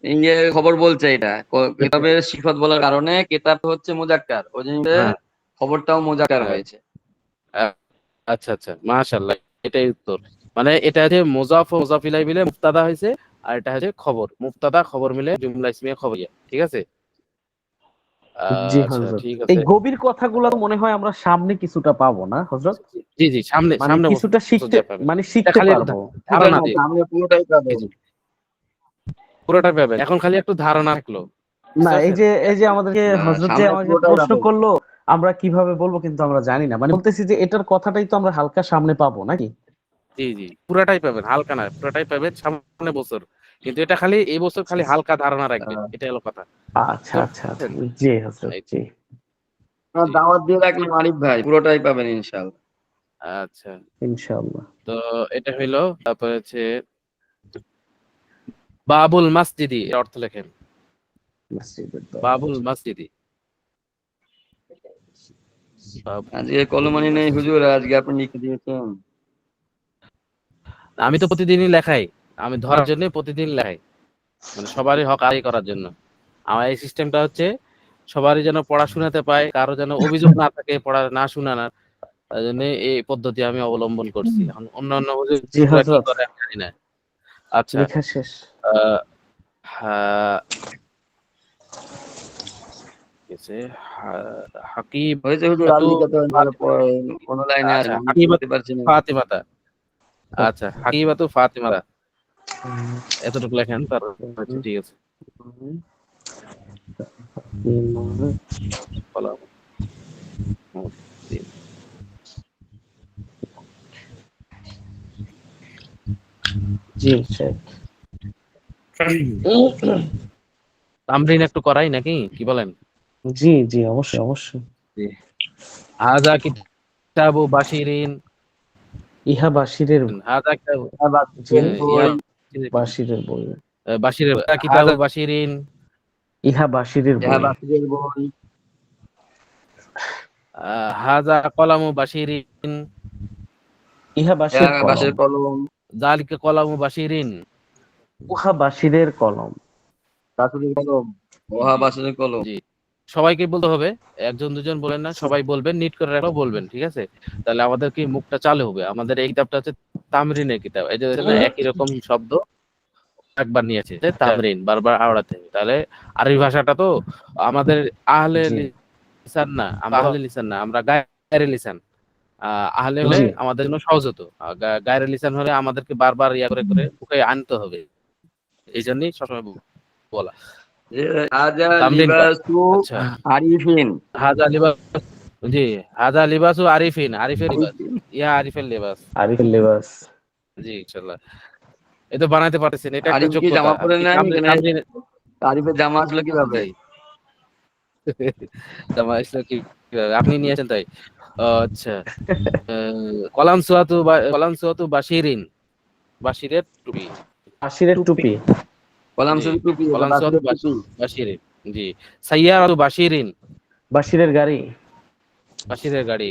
ইয়ে খবর বলছে এটা কেতাবের সিফাত বলার কারণে কেতাব হচ্ছে মুজাক্কার, ওই জন্য হ্যাঁ খবরটাও মুজাক্কার হ্যাঁ হয়েছে। আ- আচ্ছা আচ্ছা মাশাআল্লাহ, এটাই উত্তর। মানে এটা হচ্ছে মুজাফ ও মুজাফ ইলাইহি মিলে মুবতাদা হয়েছে, আর এটা হচ্ছে খবর, মুবতাদা খবর মিলে জুমলা ইসমিয়া খবরিয়া, ঠিক আছে? জি আচ্ছা হযরত, ঠিক এই আছে। গভীর কথাগুলো তো মনে হয় আমরা সামনে কিছুটা পাবো না হযরত? জি জি সামনে মানে সামনে কিছুটা শিখতে, বুঝতে পারবেন। মানে এটা শিখতে খালি একটু পারবো। ধারণা না, দিই। সামনে পুরোটাই জি পাবেন। জি পুরোটা পাবেন, এখন খালি একটু ধারণা থাকলো, না বুঝতে এই পারছেন? যে এই যে আমাদেরকে না, হযরত যে সামনে আমাকে পুরোটাই প্রশ্ন পাবেন। করলো, আমরা কিভাবে বলবো কিন্তু আমরা জানি না, মানে বলতেছি যে এটার কথাটাই তো আমরা হালকা সামনে পাবো নাকি? জি জি পুরাটাই পাবেন, হালকা না, পুরাটাই পাবেন সামনে বছর, কিন্তু এটা খালি এই বছর খালি হালকা ধারণা রাখবেন, এটা হলো কথা, আচ্ছা বুঝতে আচ্ছা আচ্ছা, পারছেন? জি হযরত এই- জি। আপনার জি দাওয়াত দিয়ে রাখলাম আরিফ ভাই, পুরোটাই পাবেন ইনশাআল্লাহ। আচ্ছা, ইনশাআল্লাহ। তো এটা হইলো, তারপর হচ্ছে বাবুল মসজিদি এর অর্থ লেখেন। মসজিদের বাবুল দরজা। মসজিদি, আজকে কলমানি নেই হুজুর, আজকে আপনি লিখে দিয়েছেন। আমি তো প্রতিদিনই লেখাই, আমি ধরার জন্য প্রতিদিন লেখাই, মানে সবারই হক আদায় করার জন্য। আমার এই সিস্টেমটা হচ্ছে সবারই যেন পড়া শোনাতে পায়, কারো যেন অভিযোগ না থাকে পড়া না শোনানোর, তাই জন্য এই পদ্ধতি আমি অবলম্বন করছি। এখন অন্যান্য জি হুজুররা কি হযরত, করে আমি জানি না। আচ্ছা লেখা শেষ। আহ, হা- কি আছে? হয়েছে হুজুর, আর হাকিবাতু লিখাতে হয়, নাহলে পরে কোনো লাইনে আচ্ছা আসেন, আমি হাকিবাতু লিখতে পারছি না। ফাতিমাতা, আচ্ছা হাকিবাতু ফাতিমাতা, এতটুকু লেখেন তার। আচ্ছা ঠিক আছে, বলো। জি শেখ। তামরিন একটু করাই নাকি, কি বলেন? জি জি অবশ্যই অবশ্যই। জি। হাযা কিতাবু বাশিরিন, ইহা বাশিরের, হাযা কিতাবু জি ইয়া বাশিরের বই। বাশিরের কিতাবু বাশিরিন, ইহা বাশিরের হ্যাঁ, বই। বাকিদের বই। হাযা কলামু বাশিরিন, ইহা বাশির হ্যাঁ, কলম। বাঁশের কলম। যালিকা কলামু বাশিরিন। উহা বাশিরের কলম। বাঁশের কলম। ওহা বাঁশের কলম। জি সবাইকে বলতে হবে, একজন দুজন বলেন না, সবাই বলবেন, নিট করে রাখলেও বলবেন, ঠিক আছে? তাহলে আমাদের কি মুখটা চালু হবে। আমাদের এই কিতাবটা হচ্ছে তামরিনের কিতাব, এই যে একই রকম শব্দ একবার নিয়েছে তামরিন, বারবার আওড়াতে হবে। তাহলে আরবি ভাষাটা তো আমাদের আহলে জি লিসান না, আমরা আহলে লিসান না, আমরা গায়রে লিসান। আহলে হলে জি আমাদের জন্য সহজ হতো, গায়রে লিসান হলে আমাদেরকে বারবার ইয়া করে করে মুখে আনতে হবে, এই জন্যই সবসময় বলা হাজা তামরিন করা। লিবাসু আচ্ছা আরিফিন। হাজা লিবাস, জি হাজা লিবাসু আরিফিন, আরিফের লিবাস, ইয়া আরিফের লিবাস। আরিফুল লিবাস। জি ইনশাআল্লাহ, এই তো বানাইতে পারতেছেন, এটা একটা আরিফ কি যোগ্যতা। জামা আমি পরে কি নাই তামরিন এখানে? তামরিন আরিফের জামা আসলো কিভাবে? জি জামা আসলো কিভাবে? আপনি নিয়ে আসেন তাই? ও, আচ্ছা কলাম সুয়াতু বাশিরিন, বাশিরের টুপি। বাশিরের টুপি। কলাম জি শুধু টুপি, কলাম সুয়াতু বাঁশের টুপি। বাশিরিন। জি সাইয়ারাতু বাশিরিন, বাশিরের গাড়ি। বাশিরের গাড়ি।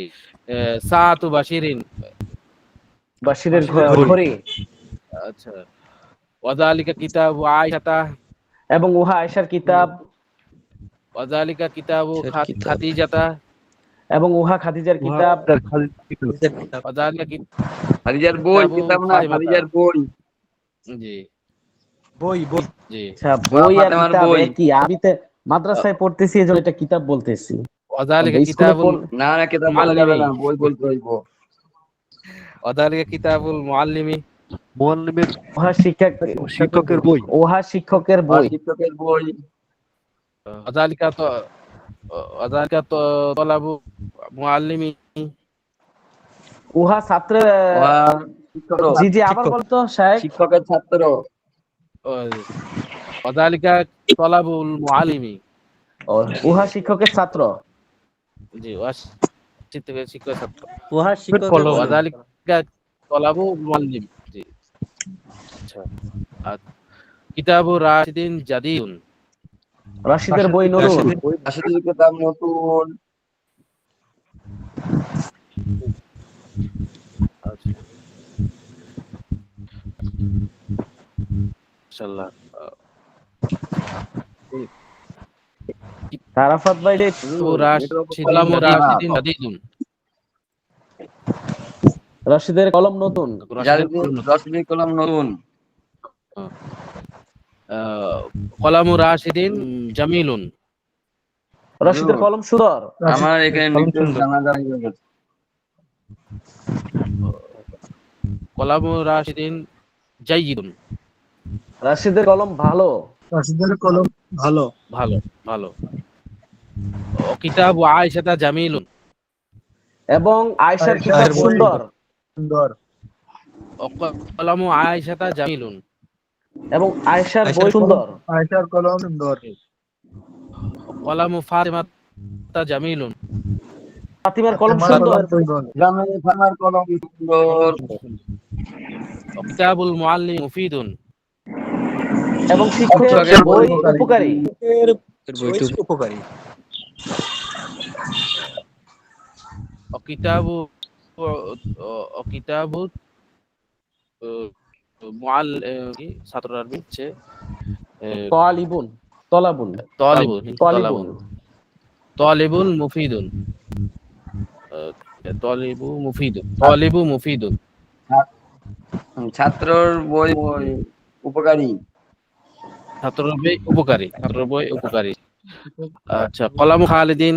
সাআতু বাশিরিন, বাশিরের বাশিরের ঘড়ি। আচ্ছা ওয়াযালিকা কিতাবু আয়েশাতা, এবং উহা আয়েশার কিতাব। ওয়াযালিকা কিতাবু কিতাব। খাদিজাতা, এবং উহা খাদিজার কিতাব। ওয়াযালিকা খাদিজার বই, কিতাবু কিতাব না, ফাতিমাতা। খাদিজার বই। জি বই বই। জি আচ্ছা ওহা বই আর ফাতেমার কিতাব বই। একই, আমি তো মাদ্রাসায় পড়তেছি এজন্য এটা কিতাব বলতেছি। ওয়াযালিকা স্কুলে কিতাবুল না না, কিতাব বলা যাবে না, বই বলতে হইব। ওয়াযালিকা কিতাবুল মুআল্লিমি, মুআল্লিমের উহা শিক্ষকের বই। উহা শিক্ষকের আর বই। শিক্ষকের বই। ওয়াযালিকা তলাবু মুআল্লিমি, উহা ছাত্র। ওহা শিক্ষক, জি জি আবার বলতো শায়েখ। শিক্ষকের ছাত্র। ওয়াযালিকা তলাবুল মুআল্লিমি, ও, উহা শিক্ষকের ছাত্র। জি শিক্ষক ছাত্র। উহার শিক্ষকের কলম। কলম। ওয়াযালিকা কলামু মুআল্লিম। জি আচ্ছা। আর কিতাবু রাশিদিন জাদিদুন। রাশিদের বই নতুন। রাশিদের কিতাব নতুন। আচ্ছা ইনশাআল্লাহ। আরাফাত ভাই যে কলামু রাশিদিন জাদিদুন। রাশিদের কলম নতুন। রাশিদের কলম নতুন। কলামু রাশিদিন জামিলুন। রাশিদের কলম সুন্দর। আমার এখানে নিচে জানা যায়। কলামু রাশিদিন জাইয়িদুন। রাশিদের কলম ভালো। রাশিদের কলম ভালো। ভালো ভালো। কিতাবু আয়েশাতা জামিলুন। এবং আয়েশার কিতাব আয়েশার বই সুন্দর। সুন্দর। কলামু আয়েশাতা জামিলুন। এবং আয়েশার আয়েশার বই সুন্দর। আয়েশার কলম সুন্দর। কলামু ফাতিমাতা জামিলুন। ফাতিমার কলম ফাতিমার সুন্দর। কলম সুন্দর। গ্রামে ফার্মার কলম সুন্দর। কিতাবুল মুআল্লিম মুফিদুন। এবং শিক্ষকের বই উপকারী। এর বই উপকারী। কিতাবু কিতাবু ছাত্র আরবি হচ্ছে তালিবুন। তলাবুন। তালিবুন তালিবুল মুফিদুন। তালিবু মুফিদুন। ছাত্রর বই উপকারী। ছাত্রের বই উপকারী। আচ্ছা কলামু খালিদিন।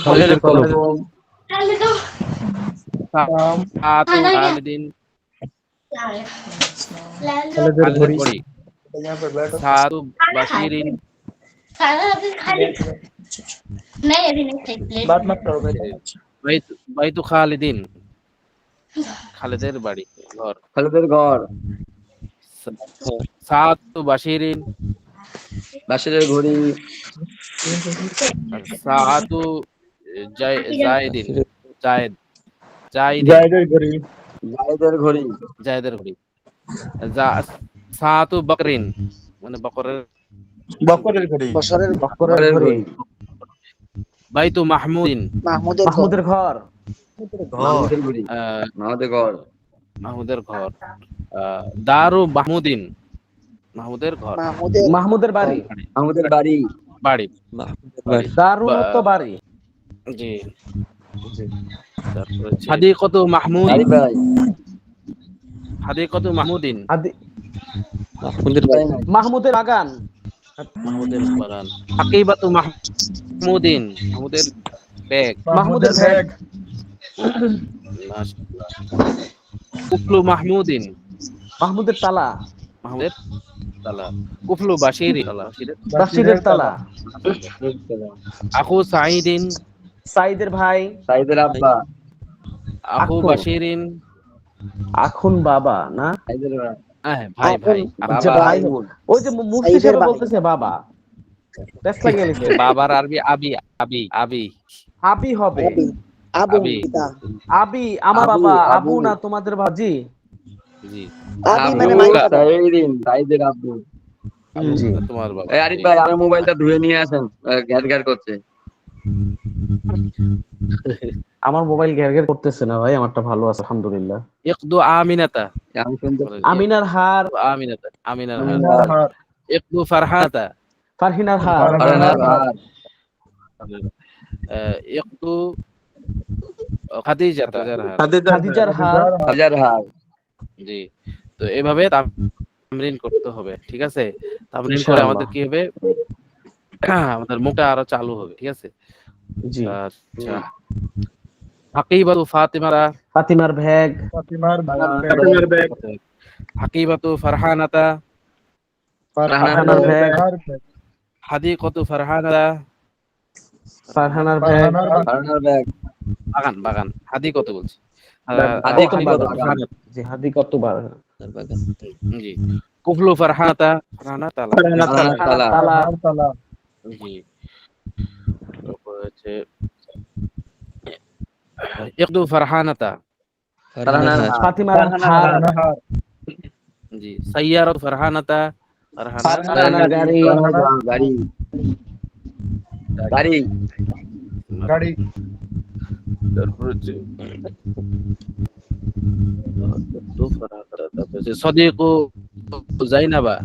খালিদের কলম। খালিদিন খালিদের ঘড়ি। ঘড়ি। সাদু বাশিরিন। বাদ মত করো ভাই। বাইতু খালিদিন। খালিদের বাড়ি ঘর। খালিদের ঘর। সাদু বাশিরিন। বাসিরের ঘড়ি। সাদু জায়দিন। জায়দের ঘড়ি। জায়েদের ঘড়ি। জায়দের ঘড়ি। সাদু বকরিন মানে বকরের। বকরের ঘড়ি। বছরের বকরের ঘড়ি। বাইতু মাহমুদিন। মাহমুদের ঘর। মাহমুদের ঘড়ি। মাহমুদের ঘর। মাহমুদের ঘর। দারু মাহমুদিন। মাহমুদের ঘর। মাহমুদের বাড়ি। মাহমুদের বাড়ি। বাড়ি। দারুন তো বাড়ি। জি তারপরে হাদিকতু মাহমুদ। বাড়ি ভাই। হাদিকতু মাহমুদিন। মাহমুদের বাগান। মাহমুদের বাগান। হাকিবাতু মাহমুদিন। মাহমুদের ব্যাগ। মাহমুদের ব্যাগ। মাশাআল্লাহ। কুফলু মাহমুদিন। মাহমুদের তালা। মাহমুদের তালা। কুফলু বাশিরি। বাশিরের তালা। আখু সাঈদিন। সাইদের ভাই। সাইদের আব্বা। আখু বাশিরিন। আখুন বাবা না। সাইদের ভাই ভাই। আচ্ছা, বাবা ভাই। আইবুল। ওই যে মুফতি সাহেব বলতেছে বাবা। টেস্ট লাগিয়ে লিখছে। বাবার আরবি আবি। আবি আবি হবে। আবু আবি। পিতা। আবি আমার আবু, বাবা। আবু। আবু না তোমাদের ভাজি। জি আবি আবু মানে মাই বাবা। সাইদিন সাইদের আব্বু। জি। তোমার বাবা। এই আরিফ ভাই আমার মোবাইলটা ধুয়ে নিয়ে আসেন। গ্যার গ্যার করছে। আমার মোবাইল ঘের ঘের করতেছে না ভাই, আমারটা ভালো আছে আলহামদুলিল্লাহ। ইকদু আমিনাতা। আমি শুনতে আমিনার হার। আমিনার হার। ইকদু ফারহাতা। ফারহিনার হার। পারেনার ভার। ইকদু খাদিজাতা। খাদিজার হার। হাজার হার। জি তো এভাবে তামরিন করতে হবে, ঠিক আছে? তামরিন করে ইনশাআল্লাহ। আমাদের কি হবে, আমাদের মুখটা আরো চালু হবে, ঠিক আছে? জি। আচ্ছা হাকিবাতু ফাতিমারা। ফাতিমার ব্যাগ। ফাতিমার ব্যাগ। হাকিবাতু ফারহানাতা। ফারহানার ব্যাগ। হাদিকতু ফারহানাতা। ফারহানার ব্যাগ। পারেনার ব্যাগ। বাগান হাদিকতু বলছি। হাদিকতু বাগান। জি হাদি কত বার। জি কুফলু ফারহানাতা, ফারহানা তালা। ফারহানা তালা। তালা। জি। তারপর হচ্ছে ইকদু ফারহানাতা। ফারহানা ফাতিমার হার। জি। সাইয়ারাত ফারহানাতা, ফারহানা ফারহানা গাড়ি। গাড়ি। গাড়ি। গাড়ি। তারপর হচ্ছে ইকদু ফারহানাতা, তারপর হচ্ছে সদিকু জাইনাবা,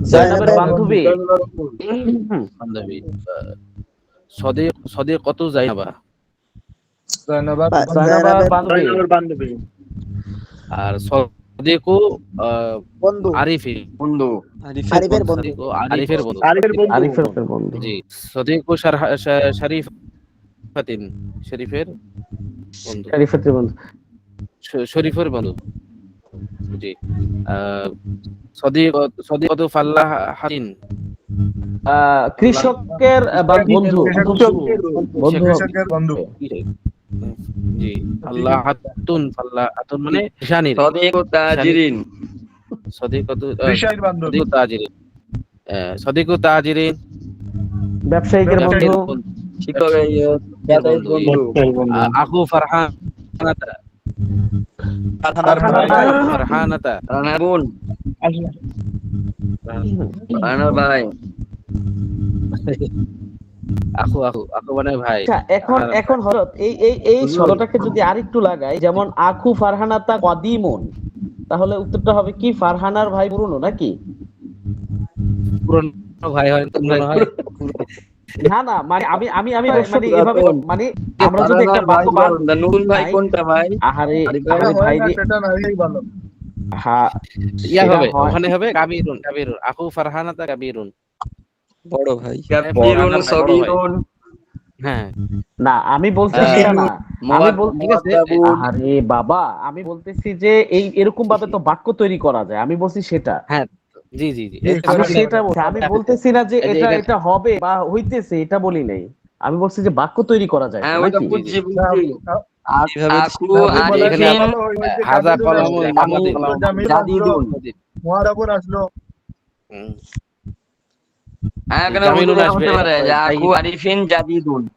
জাইনাবের বান্ধবী। বান্ধবী। সদিকতু জাইনাবা। জয়নাবাদ জাইনাবের বান্ধবী। জয়নাবের বান্ধবী। আর সদিকু বন্ধু আরিফি, বন্ধু। আরিফের বন্ধু সদিকু আরিফের বন্ধু। আরিফের বন্ধু। আরিফের বন্ধু। জি। সদিকু শরীফাতিন, শরীফের বন্ধু, শরীফের বন্ধু। শরীফের বন্ধু। জি। সদিকতু ফাল্লাহাতিন, কৃষকের বন্ধু। বন্ধু হবে। কৃষকের বন্ধু। জি। ফাল্লাহাতুন, ফাল্লাহাতুন মানে কিষানির। সদিক তাজিরিন। সদিকতু কৃষকের বান্ধবী। সদিকু তাজিরিন, সদিকু তাজিরিন, ব্যবসায়িকের বন্ধু। শিক্ষক বন্ধু। আখু ফারহানাতা, ফারহানাতা, ফারহানা বোন। ফারহানার ভাই। আখু মানে ভাই। আচ্ছা, এখন হযরত এই শব্দটাকে যদি আরেকটু লাগাই, যেমন আখু ফারহানাতা কদিমুন, তাহলে উত্তরটা হবে কি ফারহানার ভাই পুরনো নাকি? পুরনো ভাই হয় তো মনে হয়। না না, মানে আমি বলছি এভাবে, মানে আমরা যদি একটা বাক্য নতুন ভাই কোনটা ভাই? আহারে ভাই ভাই রে, সেটা নাই ভালো। হ্যাঁ ইয়া সেটা হবে, হয়। ওখানে হবে কাবিরুন, কাবিরুন। আখু ফারহানাতা কাবিরুন। বড় ভাই। কাবিরুন সগীরুন। হ্যাঁ। না, আমি বলছি হ্যাঁ। সেটা না। আমি ঠিক আছে। আহারে বাবা, আমি বলতেছি যে এরকম ভাবে তো বাক্য তৈরি করা যায়, আমি বলছি সেটা। হ্যাঁ, জি জি জি। আমি সেটা বলছি, আমি বলতেছি না যে এই যে এখানে- এটা হবে বা হইতেছে, এটা বলি নাই। আমি বলছি যে বাক্য তৈরি করা যায় হ্যাঁ তো ওইটা নাকি? বুঝছি। আখু এখানে আরিফিন হাজা কলামু মাহমুদিন, জাদিদুন। মুহারাবুন আসলো। হ্যাঁ এখানে জামিনুন উর্দুতে আসবে, হতে পারে যে তাই- আখু আরিফিন জাদিদুন।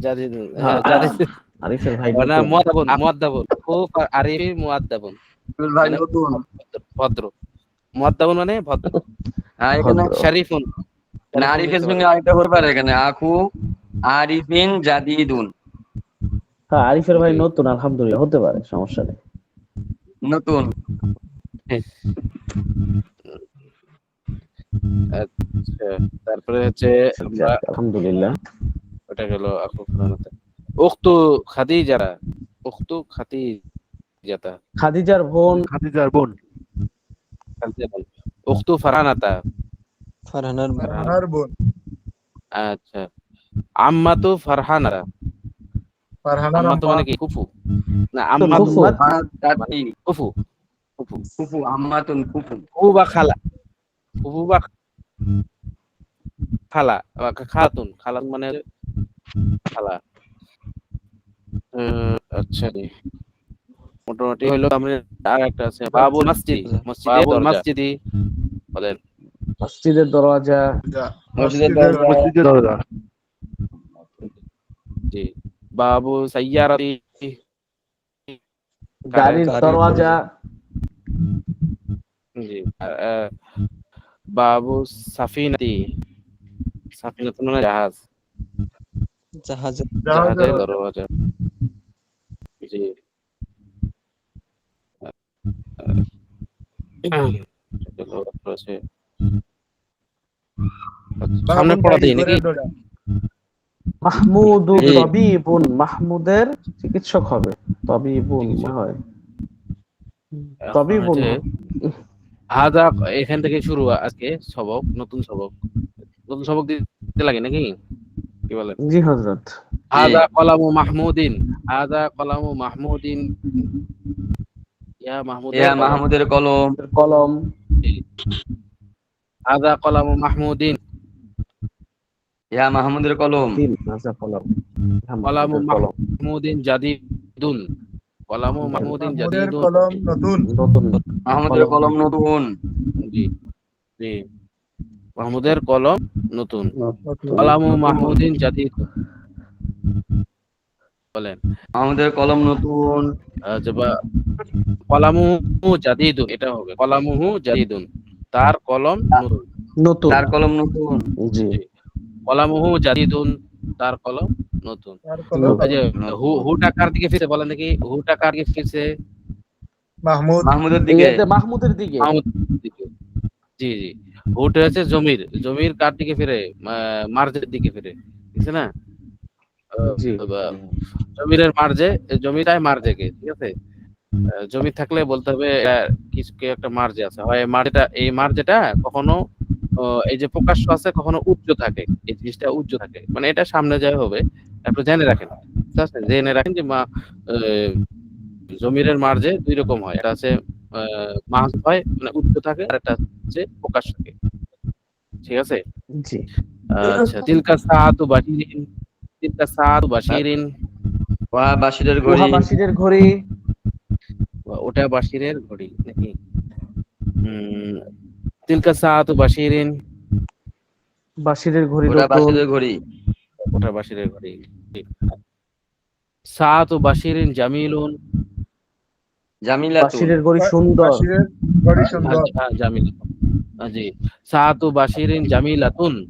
জাদিদুন, হ্যাঁ, জাদিদুন। আরিফের ভাই না, নতুন। মুআদ্দাবুন, খুব আরিফি মুআদ্দাবুন, ভাই মানে নতুন। ভদ্র। মুআদ্দাবুন মানে ভদ্র। হ্যাঁ এখানে ভদ্র। শরীফুন, না আরিফের সঙ্গে আরেকটা হতে পারে এখানে আখু আরিফিন জাদিদুন। হ্যাঁ, আরিফের ভাই নতুন, আলহামদুলিল্লাহ, হতে পারে, সমস্যা নেই। নতুন। আচ্ছা, তারপরে হচ্ছে আমরা আলহামদুলিল্লাহ। ওটা গেল আখু ফারহানাতা। উখতু খাদিজারা, উখতু খাদিজাতা, খাদিজার বোন। খাদিজার বোন। খাদিজা বোন। উখতু ফারহানাতা, ফারহানার বোন। আচ্ছা। আম্মাতু ফারহানারা, ফারহানার আম্মাতু আম্মা। মানে কি ফুফু? না, আম্মাতু ফুফু। দাদি। ফুফু, ফুফু। ফুফু আম্মাতুন ফুফু। ফুফু বা খালা, ফুফু বা খালা, খাতুন, খালাতুন মানে খালা। আচ্ছা, মোটামুটি হইলো। আমরা আর একটা আছে বাবুল মসজিদ, মসজিদে বলেন। মসজিদের দরজা। মসজিদের দরজা। মসজিদের দরজা। জি। বাবু সাইয়ারাতি, গাড়ির দরজা। জি। বাবু সাফিনাতি, সাফিনাতুন মানে জাহাজ, জাহাজের দরজা। জি। সামনে পড়া দিই নাকি? মাহমুদুন জি। তবিবুন, মাহমুদের চিকিৎসক হবে। তবিবুন হয়, তবিবুন। হাজা, এখান থেকে শুরু আজকে সবক, নতুন সবক। নতুন সবক দিতে লাগে নাকি? কি বলেন? জি হযরত। হাজা কলামু মাহমুদিন, হাজা কলামু মাহমুদিন, ইয়া ইয়া মাহমুদের কলম। মাহমুদের কলম। কলম। হাজা কলামু মাহমুদিন, ইয়া মাহমুদের কলম। তিন হাজার কলম। কলামু মাহমুদের কলম। মাহমুদিন জাদিদুন, কলামু মাহমুদিন মাহমুদের জাদিদুন। কলম নতুন। নতুন মাহমুদের কলম নতুন। জি জি, মাহমুদের কলম নতুন। নতুন। কলামু মাহমুদিন জাদিদুন বলেন। মাহমুদের কলম নতুন। আচ্ছা, বা কলামুহু জাদিদুন, এটা হবে কলামুহু জাদিদুন, তার কলম নতুন। নতুন তার কলম নতুন। জি জি, কলামুহু জাদিদুন, তার কলম নতুন। তার কলম এই যে নতুন। হুটা কার দিকে ফিরছে বলেন দেখি, হুটা কার দিকে ফিরছে? মাহমুদ। মাহমুদের দিকে। এতে মাহমুদের দিকে মাহমুদের দিকে। জি জি, হুটা হচ্ছে জমির, জমির কার দিকে ফিরে? মার্জের দিকে ফিরে, ঠিক না? জি জমিরের মার্জে, জমিটাই মার্জেকে, ঠিক আছে? জমি থাকলে বলতে হবে কিছু একটা মার্জে আছে, হয় মার্জেটা, এই মার্জেটা কখনো এই যে প্রকাশ্য আছে, কখনো উচ্চ থাকে, এই জিনিসটা উচ্চ থাকে, মানে এটা সামনে যায় হবে, একটু জেনে রাখেন, ঠিক আছে? জেনে রাখেন যে জমিরের মার্জে দুই রকম হয়, এটা আছে মাহজুব হয় মানে উচ্চ থাকে, আর একটা হচ্ছে প্রকাশ্য থাকে, ঠিক আছে? জি আচ্ছা, তিলকা সাআতু বাশিরিন, তিলকা সাআতু বাশিরিন, ওয়া বাশিরের ঘড়ি। উহা বাশিরের ঘড়ি ওটা বাশিরের ঘড়ি নাকি? তিলকা সাআতু বাশিরিন, বাশিরের ঘড়ি ওটা নতুন বাশিরের ঘড়ি। ওটা বাশিরের ঘড়ি। ঠিক। সাআতু বাশিরিন জামিলুন, জামিলাতুন। বাশিরের ঘড়ি সুন্দর বাশিরের ঘড়ি সুন্দর। জামিলাতুন। জি, সাআতু বাশিরিন জামিলাতুন,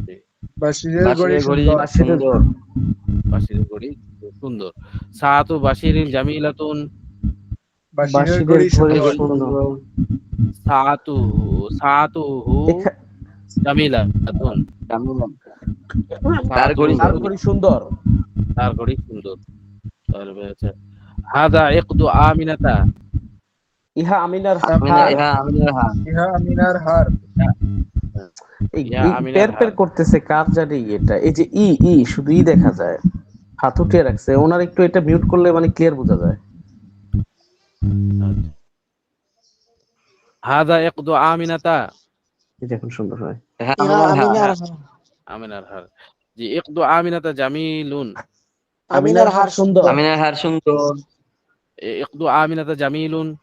জি, বাশিরের ঘড়ি বাশিরের ঘড়ি সুন্দর। বাশিরের সুন্দর। বাশিরের ঘড়ি সুন্দর। সাআতু বাশিরিন জামিলাতুন, বাশিরের বাশিরের ঘড়ি ঘড়ি সুন্দর। সুন্দর সাআতুহু এখা- জামিলাতুন, জামিলা। তার ঘড়ি তার সুন্দর। ঘড়ি সুন্দর তার ঘড়ি সুন্দর। তারপরে আছে হাদা ইকদু আমিনাতা, ইহা আমিনার আমিনা, হার ইহা আমিনার হার। ইহা আমিনার হার। ইয়া এই আমিনার পের পের হার। করতেছে কার জানি এটা, এই যে ই শুধু ই দেখা যায়, হাত উঠিয়ে রাখছে ওনার, একটু এটা মিউট করলে মানে ক্লিয়ার বোঝা যায়। হাদা ইকদু আমিনাতা, এই যে এখন সুন্দর হয় ইহা ইহা আমিনার হার। আমিনার হার। আমিনার হার। জি, ইকদু আমিনাতা জামিলুন, আমিনার হার সুন্দর। আমিনার হার সুন্দর। ইকদু আমিনাতা জামিলুন,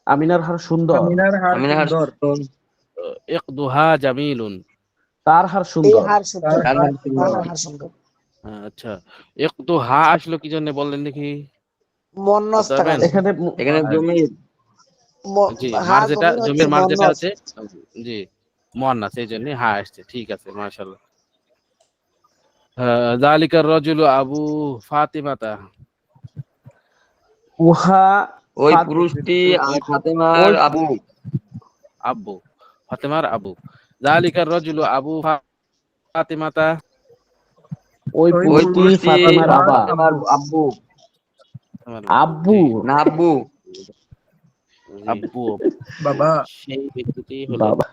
আমিনার হার সুন্দর আমিনার হার আমিনার হার সুন্দর। সুন্দর। ইকদুহা জামিলুন। তার হার এই সুন্দর হার সুন্দর। তার হার তার সুন্দর। হার সুন্দর। আচ্ছা, ইকদুহা আসলো কি জন্য বললেন দেখি, মন্নস বলতে থাকা পারবেন? যায়। এখানে এখানে জমির। জি, হা মার্জেটা, জমির হচ্ছে জমির মার্জেটা মন্নস। আছে, জি মুয়ান্নাস, এই জন্য হা আসছে, ঠিক আছে, মাশাআল্লাহ। যালিকার রাজুলু আবু ফাতিমাতা, উহা ওই ফাত- পুরুষটি ওই ফাতেমার আবু। আব্বু, ফাতেমার আবু। যালিকার রাজুলু আবু ফাতিমাতা, ওই ওই ওই পুরুষটি পুরুষটি ফাতেমার আবা ফাতেমার আব্বু। আব্বু না আব্বু। আব্বু, বাবা। সেই ব্যক্তিটি হলো বাবা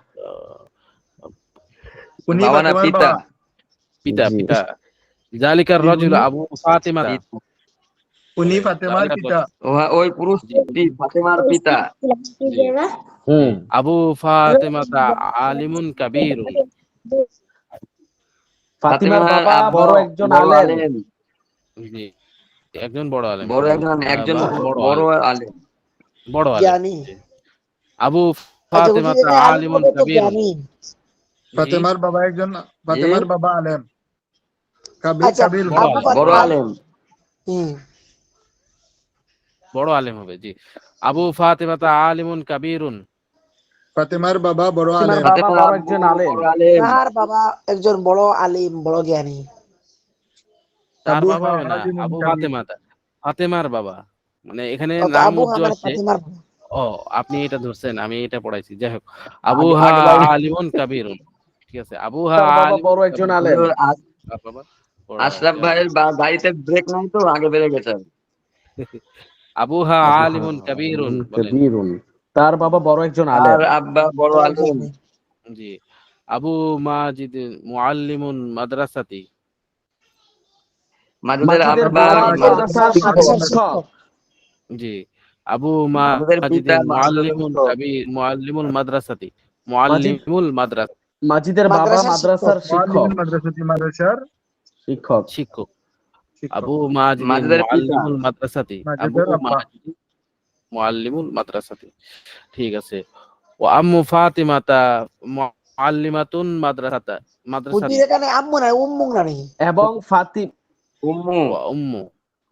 উনি বাবা না, ফাতেমার পিতা। বাবা। পিতা, জি। পিতা। জালিকার রাজুলু উনি আবু ফাতিমাতা, উনি ফাতেমার পিতা। ওই পুরুষটি ফাতেমার পিতা। জি, হুম আবু ফাতিমাতা আলিমুন কাবীরুন, ফাতিমার ফাতেমার বাবা আব্বা বড় একজন বড় আলেম আলেম। জি, একজন বড় আলেম, বড় একজন একজন বড় বড় আলেম, আলেম। বড় আলেম। জ্ঞানী। জি। আবু আচ্ছা হুজুর, ফাতিমাতা এখানে আলিম আলিমুন বলতে তো কাবীরুন। জ্ঞানী। জি, ফাতেমার বাবা একজন, ফাতেমার বাবা আলেম। কাবির আচ্ছা কাবির। বড় আবু আলেম, বড় ফাতিমা। আলেম। হুম। বড় আলেম হবে। জি, আবু ফাতিমাতা আলিমুন কাবীরুন, ফাতেমার বাবা বড় ফাতিমার আলেম। বাবা ফাতেমার বড় আব্বু একজন আলেম বড় আলেম। তার বাবা একজন বড় আলিম, বড় জ্ঞানী। তার আবু বাবা হবে না, আলিমুন আবু কাবির। ফাতেমাতা, ফাতেমার বাবা, মানে এখানে ওকে, নাম আবু উর্দু মানে আছে। ফাতিমার বাবা। ও, আপনি এটা ধরছেন, আমি এটা পড়াইছি, যাই হোক। আবু আগে লাইন। আলিমুন কাবীরুন, ঠিক আছে, আবু তার বাবা আলিমুন বড় একজন কাবীরুন। আলেম তার বাবা বড় আশরাফ আলেম। ভাইয়ের গাড়িতে ব্রেক নাই তো, আগে বেড়ে গেছে। আবু আলিমুন কাবীরুন বলেন। কবিরুন তার বাবা বড় একজন আর আলেম আব্বা বড় বড় আলেম। জ্ঞানী। জি, আবু মাজিদ মুআল্লিমুন মাদ্রাসাতি, মাজিদের মাজিদের আব্বা বাবা মাদ্রাসার শিক্ষক। শিক্ষক জি, আবু মাজিদের পিতা মাজিদিন মাদ্রাসার মুআল্লিমুন শিক্ষক। কাবীর মুআল্লিমুল মাদ্রাসাতি, মাজিদ মুআল্লিমুল মাদ্রাসা, মাজিদের বাবা মাদ্রাসার শিক্ষক। মাদ্রাসার শিক্ষক ওয়ালিদুল মাদ্রাসাতি, মাদ্রাসার শিক্ষক শিক্ষক। আবু মাজিদিন মাজিদের পিতা। মুআল্লিমুল মাদ্রাসাতি। আবু মাজিদের আব্বা। মাজিদিন মুআল্লিমুল মাদ্রাসাতি। ঠিক আছে। ওয়া আম্মু ফাতিমাতা মুআল্লিমাতুন হুজুর মাদ্রাসানি। এখানে আম্মু নাই উম্মু নাই। এবং উম্মু। ওয়া উম্মু।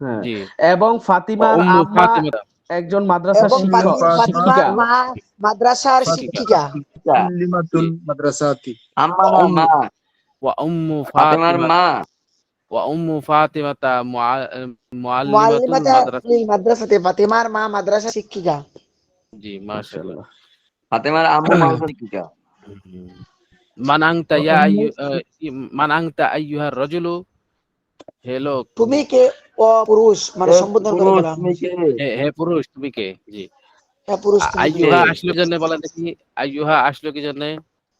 হ্যাঁ, জি। এবং ওয়া ফাতিমার উম্মু আম্মা ফাতিমাতা একজন মাদ্রাসার এবং উম্মু শিক্ষক ফাতিমা ফাতিমার শিক্ষিকা। মা মাদ্রাসার শিক্ষিকা। শিক্ষিকা। পিতা। মুআল্লিমাতুল মাদ্রাসাতি। আম্মা ওয়া না উম্মু মা। ওয়া উম্মু ফাতেমার ফাতিমা মা। ওয়া উম্মু ফাতিমাতা মুআল্লিমাতুল মুআল্লিমাতা মাদ্রাসা। লিল মাদ্রাসাতে, ফাতিমার মা মাদ্রাসা শিক্ষিকা। জি, মাশাআল্লাহ। মাশাআল্লাহ। ফাতেমার আম্মু মাদ্রাসা শিক্ষিকা। মান আনতা ওয়া ইয়া উম্মু মান আনতা আইয়ুহার রাজুলু। হে লোক, তুমি কে? ও পুরুষ, মানে এ সম্বোধন করে পুরুষ বলা তুমি হয়েছে। কে? হে পুরুষ তুমি কে? জি। হ্যাঁ পুরুষ তুমি কে? আইয়ুহা আসলো কি জন্য বলেন দেখি? আইয়ুহা আসলো কি জন্য?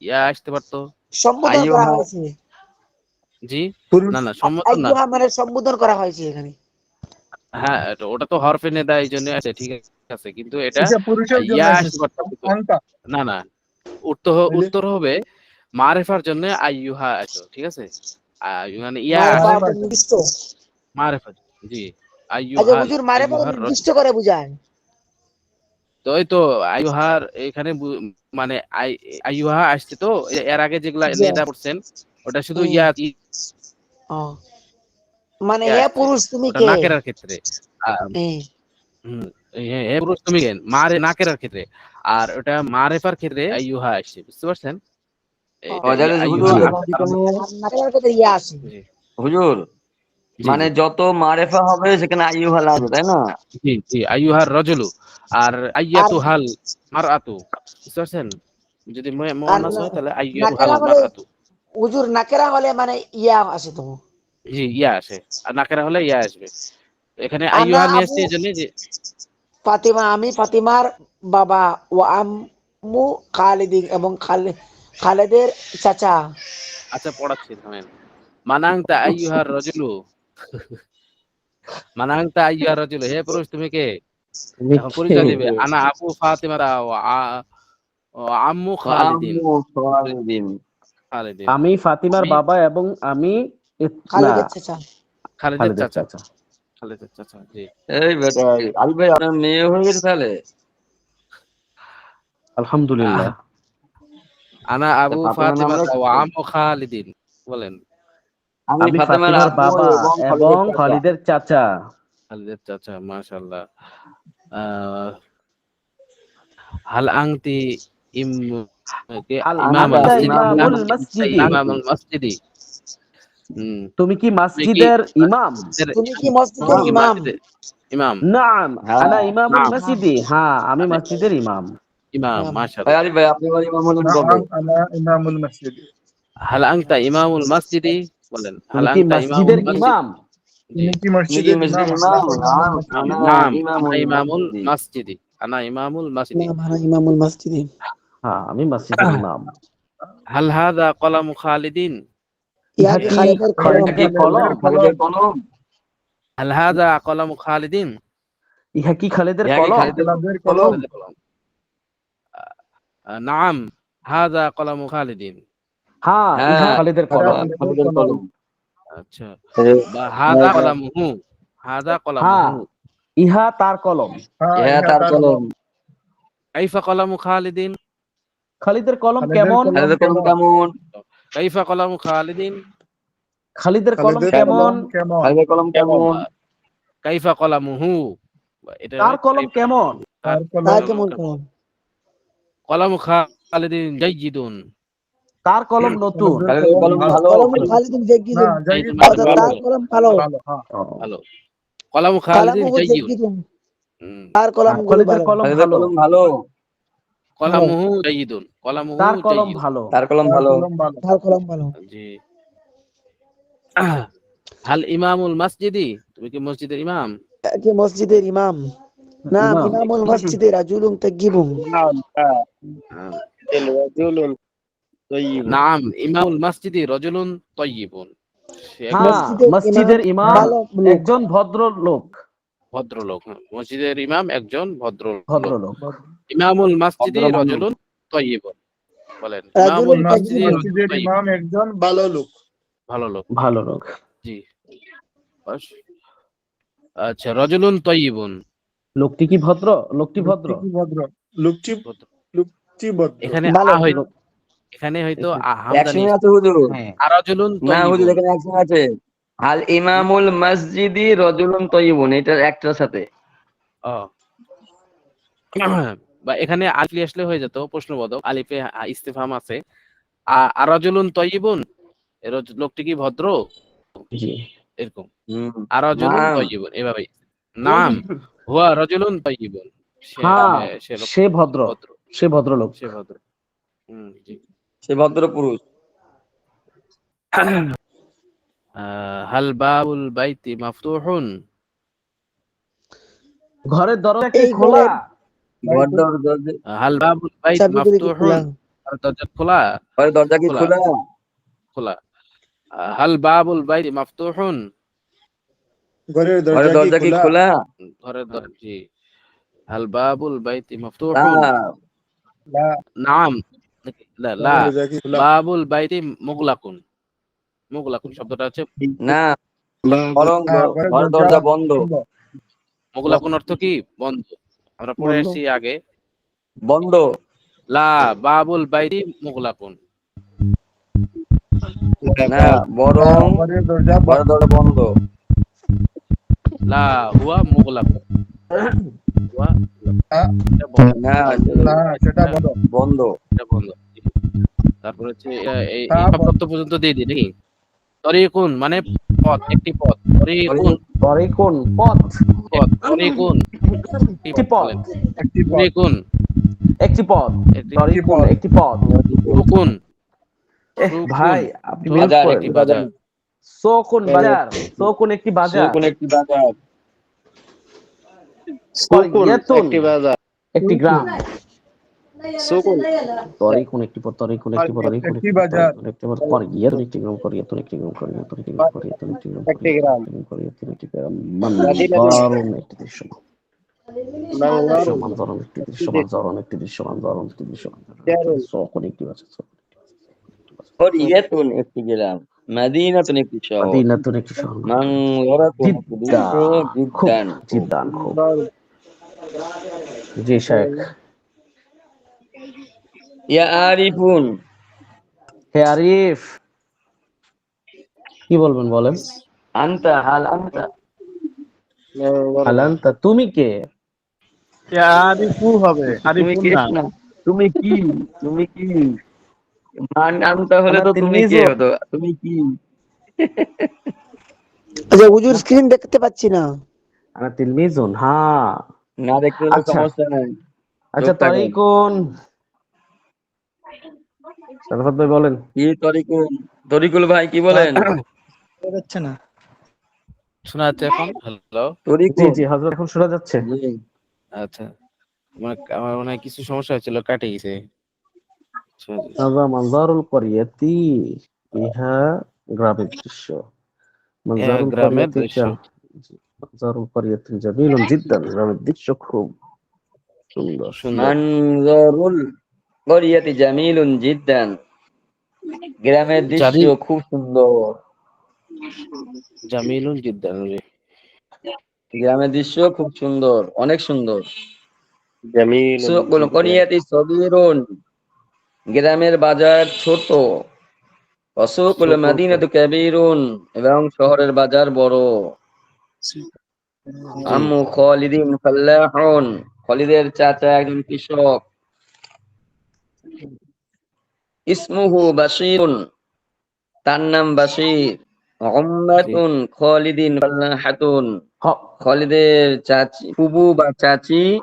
ইয়া আসতে পারতো। সম্বোধন করা আইয়ুহা। হয়েছে। জি। পুরুষ। না সম্বোধন না। আইয়ুহা মানে সম্বোধন করা হয়েছে এখানে। হ্যাঁ, ওটা তো হরফে নেদা এই জন্য আছে, ঠিক আছে, কিন্তু এটা এটা পুরুষের জন্য ইয়া আসতে এসেছে। পারতো কিন্তু। আনতা না তাহলে উত্তর হবে মারেফার জন্য আইয়ুহা আসলো, ঠিক আছে। মানে ইয়া মারেফা আসে একটা মারেফা। নির্দিষ্ট। মারেফা। জি। আচ্ছা আইয়ুহাল হুজুর, মারেফা আইয়ুহার নির্দিষ্ট রাজুল। করে বুঝান। তো এই তো আইয়ুহার এখানে মানে আইয়ুহা আসছে তো, এর আগে যেগুলা যে নেদা পড়ছেন ওটা শুধু হুম, ও, মানে ইয়া হে আসছে, পুরুষ তুমি ওটা কে? নাকেরার ক্ষেত্রে। হুম। হুম, হে পুরুষ তুমি কেন নাকেরার ক্ষেত্রে। আর ওটা মারেফার ক্ষেত্রে আইয়ুহা আসছে, বুঝতে পারছেন? এটা অজারে হুজুর আইয়ুহা এখানে আর নাকের ভিতরে ইয়া আছে। জি হুজুর জি মানে জি যত মারেফা হবে সেখানে আইয়ুহা লাগবে তাই না? জি জি আইয়ুহার রজুলু। আর আর আইয়াতু হাল মারআতু, বুঝতে পারছেন? যদি আর মুআন্নাস হয় তাহলে আইয়াতু হাল নাকেরা হলে, মারআতু। হুজুর নাকেরা হলে মানে ইয়া আসে তো। জি, ইয়া আসে। আর নাকেরা হলে ইয়া আসবে। এখানে আনা আইয়ুহা নিয়ে আবু আসছে এই জন্য যে ফাতিমা, আমি ফাতিমার বাবা। ও আম্মু খালিদিন, এবং খালেদের চাচা। আচ্ছা পড়াচ্ছি থামেন। মানাংতা আইয়ুহার রজুলু। মানাংতা আইয়ুহার রজুলু, হে পুরুষ তুমি কে? তুমি এখন কে? পরিচয় দিবে। আনা আবু ফাতিমা ও আম্মু খালিদিন। আম্মু খালিদিন। খালিদিন। আমি ফাতিমার আমি বাবা এবং আমি না খালেদের চাচা। খালিদের খালিদের চাচা। চাচা। খালিদের চাচা, জি। এই বেটা আলী ভাই আপনার মেয়ে হয়ে গেছে তাহলে? আহ, আলহামদুলিল্লাহ। আনা আবু ফাতেমার নাম ফাতিমা ও রাখছে? আম্মু খালিদিন। বলেন। আমি আমি ফাতেমার ফাতিমার আব্বু বাবা এবং এবং খালিদের চাচা। খালিদের চাচা। খালিদের চাচা, মাশাআল্লাহ। আহ, হাল আংতি ইম হাল ইমাম আল আনতা আনতা মসজিদি না ইমামুল ইমামুল মসজিদি? ইমাম আল মসজিদি। হুম। তুমি কি তুমি কি মসজিদের ইমাম? মসজিদের তুমি কি তুমি মসজিদের কি ইমাম? মসজিদের ইমাম? নাম, হ্যাঁ। আনা ইমামুল নাম। মসজিদি। হ্যাঁ, আমি আমি মসজিদের ইমাম। ইমাম, ইমাম। ভাই মাশাআল্লাহ। আলী ভাই আপনি আমার ইমাম হলেন কবে? নাআম আনা ইমামুল মসজিদ। হাল আংতা ইমামুল মসজিদি। বলেন, হাল তুমি কি আংতা ইমামুল মসজিদের মসজিদ। ইমাম? জি। তুমি কি তুমি কি মসজিদের মসজিদের ইমাম? ইমাম? ইমামুল মসজিদ। আনা নাম, আনা ইমামুল ইমামুল মসজিদি। মসজিদি। আনা ইমামুল মসজিদি। নাম হানা ইমামুল মসজিদে। হ্যাঁ, আমি মসজিদের ইমাম। হাল হাদা কলামু খালিদিন। ইয়া ইহা কি কি খালেদের কলম? খালিদের কলম? খালিদের কলম? হাল হাদা কলামু খালিদিন। ইহা কি খালিদের ইহা কি কলম? খালিদের খালেদের কলম? কলম। খালিদের কলম। নাম, হাদা কলামু খালিদিন। হ্যাঁ, ইহা হ্যাঁ খালিদের এটা কলম। খালেদের খালিদের কলম। কলম। আচ্ছা। হ্যাঁ, বা হাদা কলামুহু। হাদা হ্যাঁ, কলামুহু। ইহা তার কলম। হ্যাঁ, ইহা ইহা তার তার কলম। কলম। কাইফা কলামু খালিদিন। খালিদের কলম খালেদের কেমন? কলম খালিদের কলম কেমন? কেমন? কাইফা কলামু খালিদিন। খালিদের কলম খালেদের কেমন? কলম কেমন? খালিদের কলম কেমন? কাইফা কলামুহু। এটা তার কলম কাইফা। কেমন? তার তার তার কলম কেমন কলম? কলামু খালিদিন জাইয়িদুন। তার কলম নতুন। খালেদের খালিদের কলম কলম ভালো। ভালো। কলমুল খালিদিন না, জাগিদুন। জাইদ মানে অর্থাৎ ভালো। তার কলম ভালো। ভালো, হ্যাঁ। ও, ভালো। কলামু খালিদিন কালামুহু জাইয়িদুন। জাগিদুন। হুম। তার কলম গুলো খালিদের ভালো। কলম খালিদের ভালো। কলম ভালো। ভালো। কলামুহু জাইয়িদুন। কলামুহু তার কলম জাইয়িদুন। ভালো। তার কলম তার ভালো। কলম ভালো। তার কলম ভালো। জি। হাল ইমামুল মসজিদি, তুমি কি মসজিদের ইমাম? কি মসজিদের ইমাম? নাম ইমাম। ইমামুল মসজিদে রাজুলুন তাগিবুন। নাম, ইমামুল মসজিদি রজুলুন তাইয়িবুন। সে একজন হ্যাঁ, মসজিদের ইমাম মসজিদের ইমাম ভালো লোক। একজন ভদ্র লোক। ভদ্রলোক। হ্যাঁ, মসজিদের ইমাম একজন ভদ্রলোক। ভদ্রলোক। ইমামুল মসজিদি ভদ্র মানুষ। রজুলুন তাইয়িবুন। বলেন, রাজুলুন ইমামুল ইমামুল মসজিদি তাগিবুন। রজুলুন মসজিদের তাইয়িবুন। ইমাম একজন ভালো লোক। ভালো লোক। ভালো লোক। জি। আচ্ছা, রজুলুন তয়্যিবুন। লোকটি কি ভদ্র? লোকটি ভদ্র। লোকটি কি ভদ্র? লোকটি ভদ্র। লোকটি ভদ্র। এখানে ভালো। এখানে হয়তো এখানে- হামদানি একসঙ্গে আছে হুজুর। হ্যাঁ, আরাজুলুন না হুজুর, তয়্যিবুন। এখানে একসঙ্গে আছে। আল ইমামুল মসজিদি রজুলুন তয়্যিবুন, এটা একটার সাথে। ও বা এখানে আলিফ আসলে হয়ে যেত প্রশ্নবোধক, আলিফে ইস্তিফহাম আছে। আরাজুলুন তয়্যিবুন, লোকটি কি ভদ্র, জি। এরকম। হুম। আরাজুলুন নাম। তয়্যিবুন, এভাবে। নাম হুয়া রাজুলুন তয়্যিবুন, হ্যাঁ, সে লোক সে ভদ্র, ভদ্র, সে ভদ্রলোক। সে ভদ্র। জি। সে ভদ্র পুরুষ। হাল বাবুল বাইতি মাফতুহুন। ঘরের দরজা কি এই খোলা? ঘরের হাল বাবুল বাইত চাবি করে কি মাফতুহুন, খোলা? আর দরজা খোলা, ঘরের দরজা কি খোলা, খোলা? খোলা। হাল বাবুল বাইতি মাফতুহুন, ঘরের ঘরের দরজা কি দরজা কি খোলা? খোলা? ঘরের দরজা। জি। হাল বাবুল বাইতি লা। মাফতুহুন। লা। নাম, লা লা। ঘরের দরজা কি খোলা? বাবুল বাইতি মুগলাকুন। মুগলাকুন শব্দটা হচ্ছে, না, বরং ঘরের ঘরের দরজা দরজা বন্ধ। বন্ধ। মুগলাকুন অর্থ কি? বন্ধ। আমরা পড়ে বন্ধ। আসছি আগে। বন্ধ। লা বাবুল বাইতি মুগলাকুন। না, লা, বরং ঘরের দরজা ঘরের দরজা বন্ধ। লা হুয়া মুগলাকুন। হুয়া, এটা বন্ধ। না, লা, সেটা বন্ধ। বন্ধ। এটা বন্ধ। তারপর হচ্ছে এই হ্যাঁ, শব্দ পর্যন্ত দিয়ে দিই নাকি? তরিকুন মানে পথ, একটি পথ। তরিকুন, তরিকুন পথ, পথ। তরিকুন একটি পথ, একটি পথ। তরিকুন, একটি পথ। একটি তরিকুন পথ। একটি পথ। সুকুন, ভাই আপনি মিউট বাজার, করেন। একটি বাজার। সোকুন বাজার, সোকুন একটি বাজার। সুকুন একটি বাজার। করিয়াতুন একটি গ্রাম। তরিকুন একটি পথ, তরিকুন একটি পথ, তরিকুন একটি একটি পথ, বাজার। তরিকুন একটি পথ। করিয়াতুন একটি গ্রাম, করিয়াতুন একটি গ্রাম, করিয়াতুন একটি গ্রাম, করিয়াতুন একটি গ্রাম, করিয়াতুন একটি গ্রাম। মানজারুন একটি দৃশ্য, দৃশ্যমান ধরন একটি দৃশ্যমান ধরন একটি দৃশ্যমান ধরন একটি দৃশ্যমান ধরন। সোকুন একটি বাজার, সোকুন করিয়াতুন একটি গ্রাম। মাদিনাতুন একটি শহর। মাদিনাতুন একটি শহর। মানজারাতুন একটি দৃশ্য। খুব জিদ্দান। জিদ্দান খুব। জি শেখ। ইয়া আরিফুন। হে আরিফ, কি বলবেন বলেন? আনতা, হাল আনতা। আলান্তা, তুমি কে? আরিফু হবে, তুমি আরিফুন কে না। না? তুমি কি? তুমি কি? মান আনতা হলে আনা তো তুমি কে তিলমিজুন। হতো। তুমি কি? আচ্ছা হুজুর স্ক্রিন দেখতে পাচ্ছি না। আনা তিলমিজুন, হ্যাঁ। না দেখতে হলে আচ্ছা, সমস্যা নাই। আচ্ছা চোখ তাকান। তরিকুন। সারফাত ভাই বলেন। কি তরিকুল? তরিকুল ভাই কি বলেন? যাচ্ছে না। শোনা যাচ্ছে এখন? হ্যালো। জি তরিকুল। জি হযরত, এখন শোনা যাচ্ছে। জি। আচ্ছা, আমার মনে হয় কিছু সমস্যা হচ্ছিল, কাটে গেছে। আচ্ছা, হাযা মানজারুল করিয়াতি, ইহা গ্রামের দৃশ্য। মানজারুল গ্রামের করিয়াতি দৃশ্য। মানজারুল করিয়াতি জামিলুন জিদ্দান, গ্রামের দৃশ্য খুব সুন্দর। সুন্দর। মানজারুল করিয়াতি জামিলুন জিদ্দান। গ্রামের দৃশ্য খুব সুন্দর। জামিলুন জিদ্দান। গ্রামের দৃশ্য খুব সুন্দর, অনেক সুন্দর। সুকুল করিয়াতি সগীরুন। গ্রামের বাজার ছোট। অসুকুল মাদিনাতু কাবীরুন। এবং শহরের বাজার বড়। আম্মু খালিদিন ফাল্লাহুন। খালিদের চাচা একজন কৃষক। ইসমুহু বাশীরুন। তার নাম বাশীর। উম্মাতুন খালিদিন ফাল্লাহাতুন। খালিদের চাচি, ফুবু বা চাচি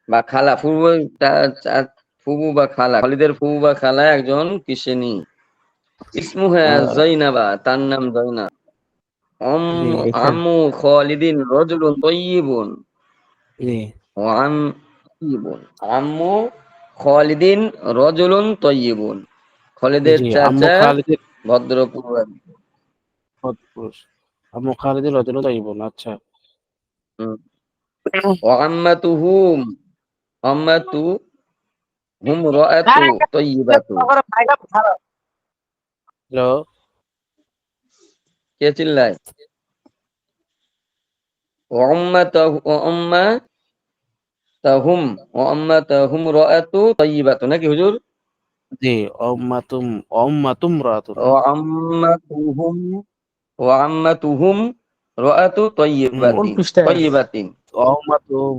বা খালা, ফুবু বা খালা, খালিদের ফুবু বা খালা একজন কৃষিনী। ইসমুহা যায়নাবা, তার নাম যায়নাব। জি, এখানে আম্মু খালিদিন রাজুলুন তাইয়্যিবুন। জি, আম্মু খালিদিন রাজুলুন তাইয়্যিবুন। খালিদের জি। আম্মু চাচা খালিদের ভদ্র পুরুষ। পুরুষ। আম্মু খালিদের রজল তাইবুন। আচ্ছা। আম্মাতুহুম, আম্মাতু হুম রাআতু তাইয়্যিবাতু। হ্যালো। কে চিল্লায়? ওয়াম্মাতাহুম রাআতু তাইয়্যিবাতুন নাকি হুজুর? জি, উম্মাতুম রাতুন। ওয়াম্মাতুহুম ওয়াম্মাতুহুম রাআতু কোন তাইয়্যিবাতিন পৃষ্ঠায় আছে? তাইয়্যিবাতিন উম্মাতুম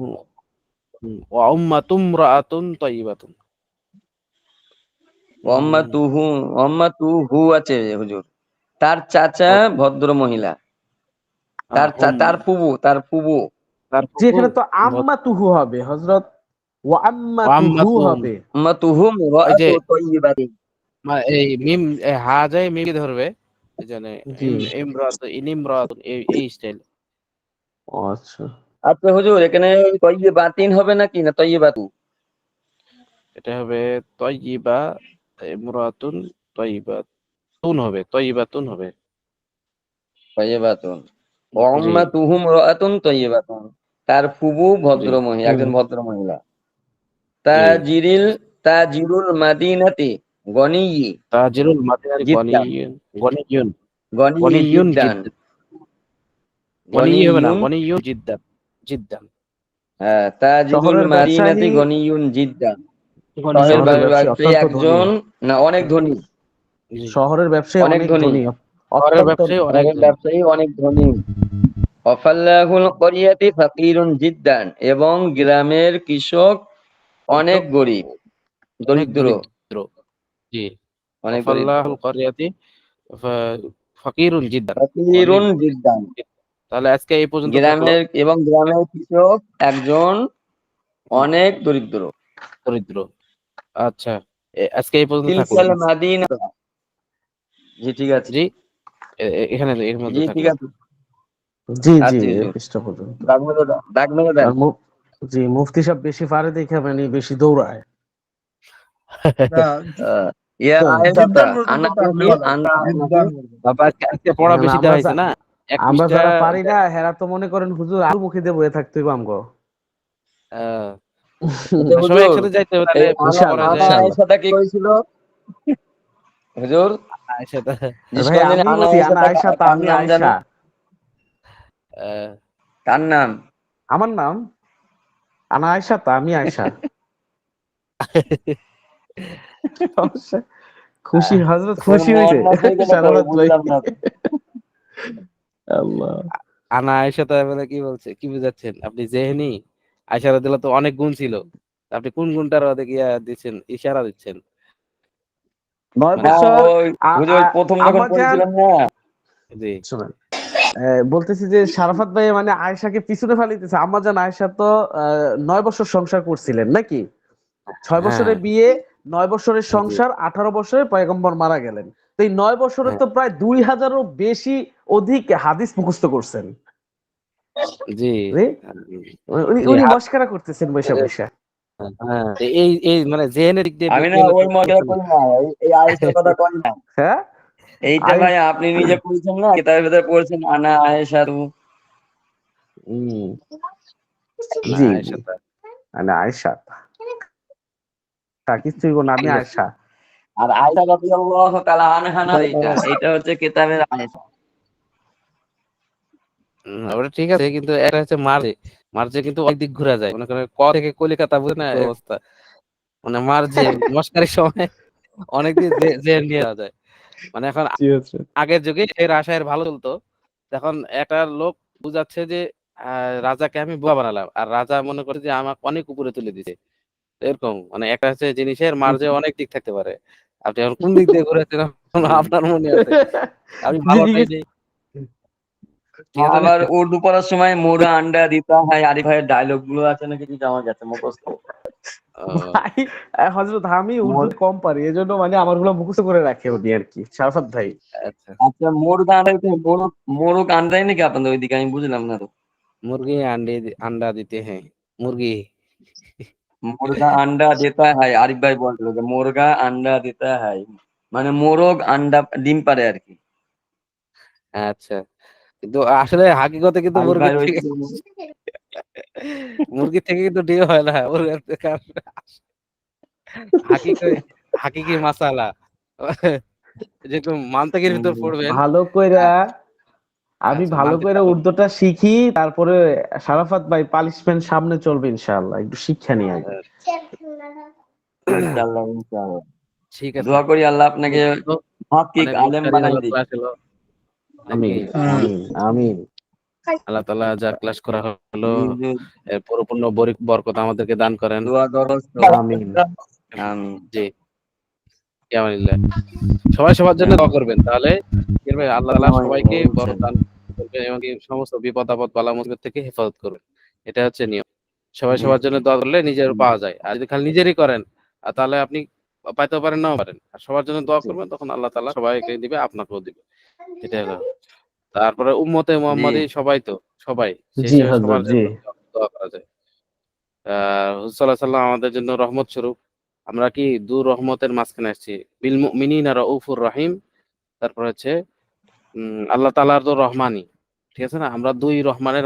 উম্মাতুম রাআতুন তাইয়্যিবাতুন। ওয়াম্মাতুহু ওয়াম্মাতুহু আছে হুজুর। তার চাচা ভদ্র মহিলা। তার ফুবু তার জি, এখানে তো আম্মা তুহু হবে হযরত, ওয়া আম্মা তুহু উম্মাতুম, হবে। উম্মাতুহুম ওই যে রাআতু তাইয়্যিবাতিন। এই মিম হা যায় মিম ধরবে, এই জন্য জি, ইমরাত ইনিমরাত এই স্টাইল। ও আচ্ছা। আচ্ছা হুজুর, এখানে তাইয়্যিবাতিন হবে নাকি না তাইয়্যিবাতু? এটা হবে তয়্যিবা, ইমরাতুন তয়্যিবাতুন হবে, তয়্যিবাতুন হবে। তাইয়্যিবাতুন। জি ওয়াম্মাতুহুম রাআতুন তাইয়্যিবাতুন। তার ফুবু জি একজন ভদ্র মহিলা। জি। তাজিরিল তাজিরুল মাদিনাতি গনিয়্যি তাজিরুল মাদিনাতি জিদ্দান গনিয়্যুন গনিয়্যি গনিয়্যুন জিদ্দান জিদ্দান। গনিয়্যি হবে না, গনিয়্যুন গনিয়্যুন জিদ্দান জিদ্দান। হ্যাঁ, তাজিরুল শহরের মাদিনাতি ব্যবসায়ী, গনিয়্যুন জিদ্দান। শহরের গনিয়্যুন শহরের জিদ্দান। ব্যবসায়ী ব্যবসায়ী অত্যন্ত ধনী। একজন, না অনেক ধনী। জি। শহরের ব্যবসায়ী অনেক অনেক ধনী। ধনী, শহরের অত্যন্ত। ব্যবসায়ী অনেক শহরের ধনী। ব্যবসায়ী অনেক ধনী। ওয়াফাল্লাহুল করিয়াতি ফাকিরুন জিদ্দান, এবং গ্রামের কৃষক অনেক গরিব, অনেক দরিদ্র, দরিদ্র। জি। অনেক দরিদ্র। ওয়াফাল্লাহুল করিয়াতি ফাকিরুন জিদ্দান। অনেক ফাকিরুন জিদ্দান, তাহলে আজকে এই পর্যন্ত থাকলো। গ্রামের কৃষক একজন অনেক দরিদ্র। দরিদ্র। আচ্ছা, আজকে এই পর্যন্ত থাকলো। তিলকাল মাদিনা। জি ঠিক আছে। জি, এখানে এর মধ্যে জি ঠিক থাকলো। আছে। জি জি, আচ্ছা এই হুজুর, পৃষ্ঠা পর্যন্ত। দাগ মেরে দেন। আর জি, মুফতি সাহেব বেশি পারে দেখে মানে বেশি দৌড়ায়। আহ, ইয়া আয়েশাতা जिद्दन उर्दू আনা तो पढ़ने নাকি वाला है। আনা নাকি जिद्दन उर्दू। বাবা, আজকে পড়া এখন বেশি দেওয়া হয়েছে না, এক আমরা পৃষ্ঠা। যারা পারি না হেরা তো মনে করেন হুজুর আলু মুখে দিয়ে বয়ে থাকতে হইব আমগো। আহ, আচ্ছা সবাই হুজুর, একসাথে যাইতে হবে, তাহলে এই ভালো আনা করা ইনশাআল্লাহ যায়। আনা ইনশাআল্লাহ। আয়েশাতা কি কইছিল হুজুর? আয়েশা তা, ভাই জিজ্ঞেস আমি আনা বলছি আনা আয়েশাতা আয়সা, তা কার আমি নাম জানো? আয়সা। আহ, কার নাম? আমার নাম আনা আয়সা, তা আমি আয়সা। খুশি হযরত, ওর খুশি হইছে মহান্নাসের কেন করে সারাফাত ভাই। বুঝলাম না তো। আল্লাহ। আনা আয়েশা তা মানে কি বলছে, কি বুঝাচ্ছেন আপনি? জেহেনি আয়েশা রাদিয়াল্লাহু তো অনেক গুণ ছিল, আপনি কোন গুণটার ওদিকে দিচ্ছেন, ইশারা দিচ্ছেন? ৯ মানে হ্যাঁ বছর ওই হুজুর প্রথম যখন আম্মাজান, পড়েছিলাম না। জি শুনেন, বলতেছি যে শারাফাত ভাই মানে আয়েশাকে পিছনে ফেলিতেছে। আম্মাজান আয়েশা তো ৯ বছর সংসার করছিলেন নাকি? ৬ হ্যাঁ বছরের বিয়ে, ৯ বছরের জি সংসার, ১৮ বছরে পয়গম্বর মারা গেলেন। তো এই ৯ বছরে হ্যাঁ তো প্রায় ২,০০০-এরও বেশি অধিক হাদিস মুখস্থ করছেন। জি। জি? উনি জি উনি মশকরা করতেছেন বৈশা বৈশা। হ্যাঁ, এই এই মানে জেহেনের দিক দিয়ে আমি না গেলে তো ওই মজা করি না, এই আয়েশার কথা করি না। হ্যাঁ? এইটা আই ভাই আপনি নিজে পড়েছেন না, কিতাবের ভিতরে পড়েছেন আনা আয়েশা তু। হুম, না জি জি, আয়েশা তা, মানে আয়েশা তা কিছুই গো না, আমি ঠিক আছে। আয়েশা। আর আয়েশা রাদিয়াল্লাহু তাআলা আনহা না, এইটা হচ্ছে কিতাবের আয়েশা। ওটা ঠিক আছে, কিন্তু এটা হচ্ছে মার্জে। মার্জে কিন্তু অনেক দিক ঘোরা যায়, মনে করেন ক থেকে কলিকাতা বুঝে না এই অবস্থা। মানে মার্জে মশকারির সময় অনেক দিক জেহেন নিয়ে যাওয়া যায়। মানে এখন জি আছে। আগের যুগে এই রাশায়ের ভালো চলতো, তখন একটা লোক বুঝাচ্ছে যে রাজাকে আমি বোকা বানালাম, আর রাজা মনে করে যে আমাকে অনেক উপরে তুলে দিছে। এরকম মানে একটা হচ্ছে জিনিসের মার্জে অনেক দিক থাকতে পারে। আপনি এখন কোন দিক দিয়ে ঘুরেছেন আপনার মনে আছে? আমি জি ভালোটাই জিজ্ঞেস। নেই, ঠিক আছে না? আবার উর্দু পড়ার সময় মোরা আন্ডা দিতা হয়, আরিফ ভাইয়ের ডায়লগ গুলো আছে নাকি কিছু আমার কাছে মুখস্থ। ও, ভাই হযরত আমি উর্দু মোর কম পারি, এজন্য মানে আমার গুলো মুখস্থ করে রাখে উনি আর কি, শারাফাত ভাই। আচ্ছা। আচ্ছা, মোরগ আন্ডা মোরগ মোরগ আন্ডাই নাকি আপনাদের ওইদিকে, আমি বুঝলাম না তো। মুরগি अंडा देते हैं মুরগি। মুরগা আন্ডা দিতা হয়, আরিফ ভাই বলছিল যে মুরগা আন্ডা দিতা হয়, মানে মোরগ আন্ডা ডিম পারে আর কি। আচ্ছা, কিন্তু আসলে হাকিকতে কিন্তু আরিফ ভাই মুরগির থেকে ওইদিকে মুরগির থেকে কিন্তু ডিম হয় না। ওর হাকিকি হাকিকি মাসালা যেরকম মানতাকির ভিতর পড়বেন। ভালো কইরা আমি আচ্ছা, ভালো মানতে করে পারলাম। উর্দুটা শিখি, তারপরে শারাফাত ভাই পানিশমেন্ট সামনে চলবে ইনশাআল্লাহ, একটু শিক্ষা নিয়ে আগে। ইনশাআল্লাহ ইনশাআল্লাহ। ঠিক আছে, দোয়া করি আল্লাহ আপনাকে তো মহাক্কিক অনেক আলেম মশকারি বানাই হলো, দিক। ক্লাস হলো নাকি? আমিন হুম। আমিন আমিন। আল্লাহ তাআলা যা ক্লাস করা হলো জি, জি, এর পরিপূর্ণ বরকত আমাদেরকে দান করেন। দোয়া দরখাস্ত। আমিন আমিন। জি, ইয়ামানিল্লাহ। সবাই সবার জন্য দোয়া করবেন, তাহলে কি হবে, আল্লাহ তাআলা সবাইকে বরকত দান করবেন এবং কি সমস্ত বিপদ আপদ বালা মুসিবত থেকে হেফাজত করবেন। এটা হচ্ছে নিয়ম। সবাই সবার জন্য দোয়া করলে নিজের পাওয়া যায়। আর যদি খালি নিজেরই করেন তাহলে আপনি পাইতেও পারেন, নাও পারেন। আর সবার জন্য দোয়া করবেন, তখন আল্লাহ তাআলা সবাইকে দিবে, আপনাকেও দিবে। এটাই হলো। তারপরে উম্মতে জি মুহাম্মাদি সবাই তো সবাই সেই জি হিসেবে হযরত সবার জি। জন্য দোয়া করা যায়। হুজুর সাল্লাল্লাহু আলাইহি সাল্লাম আমাদের জন্য রহমত স্বরূপ। আমরা কি দু রহমতের মাঝখানে আসছি। বিল মুমিনিনা রাউফুর রহিম। তারপর হচ্ছে আল্লাহ তাআলার তো রহমানই। ঠিক আছে না? আমরা দুই রহমানের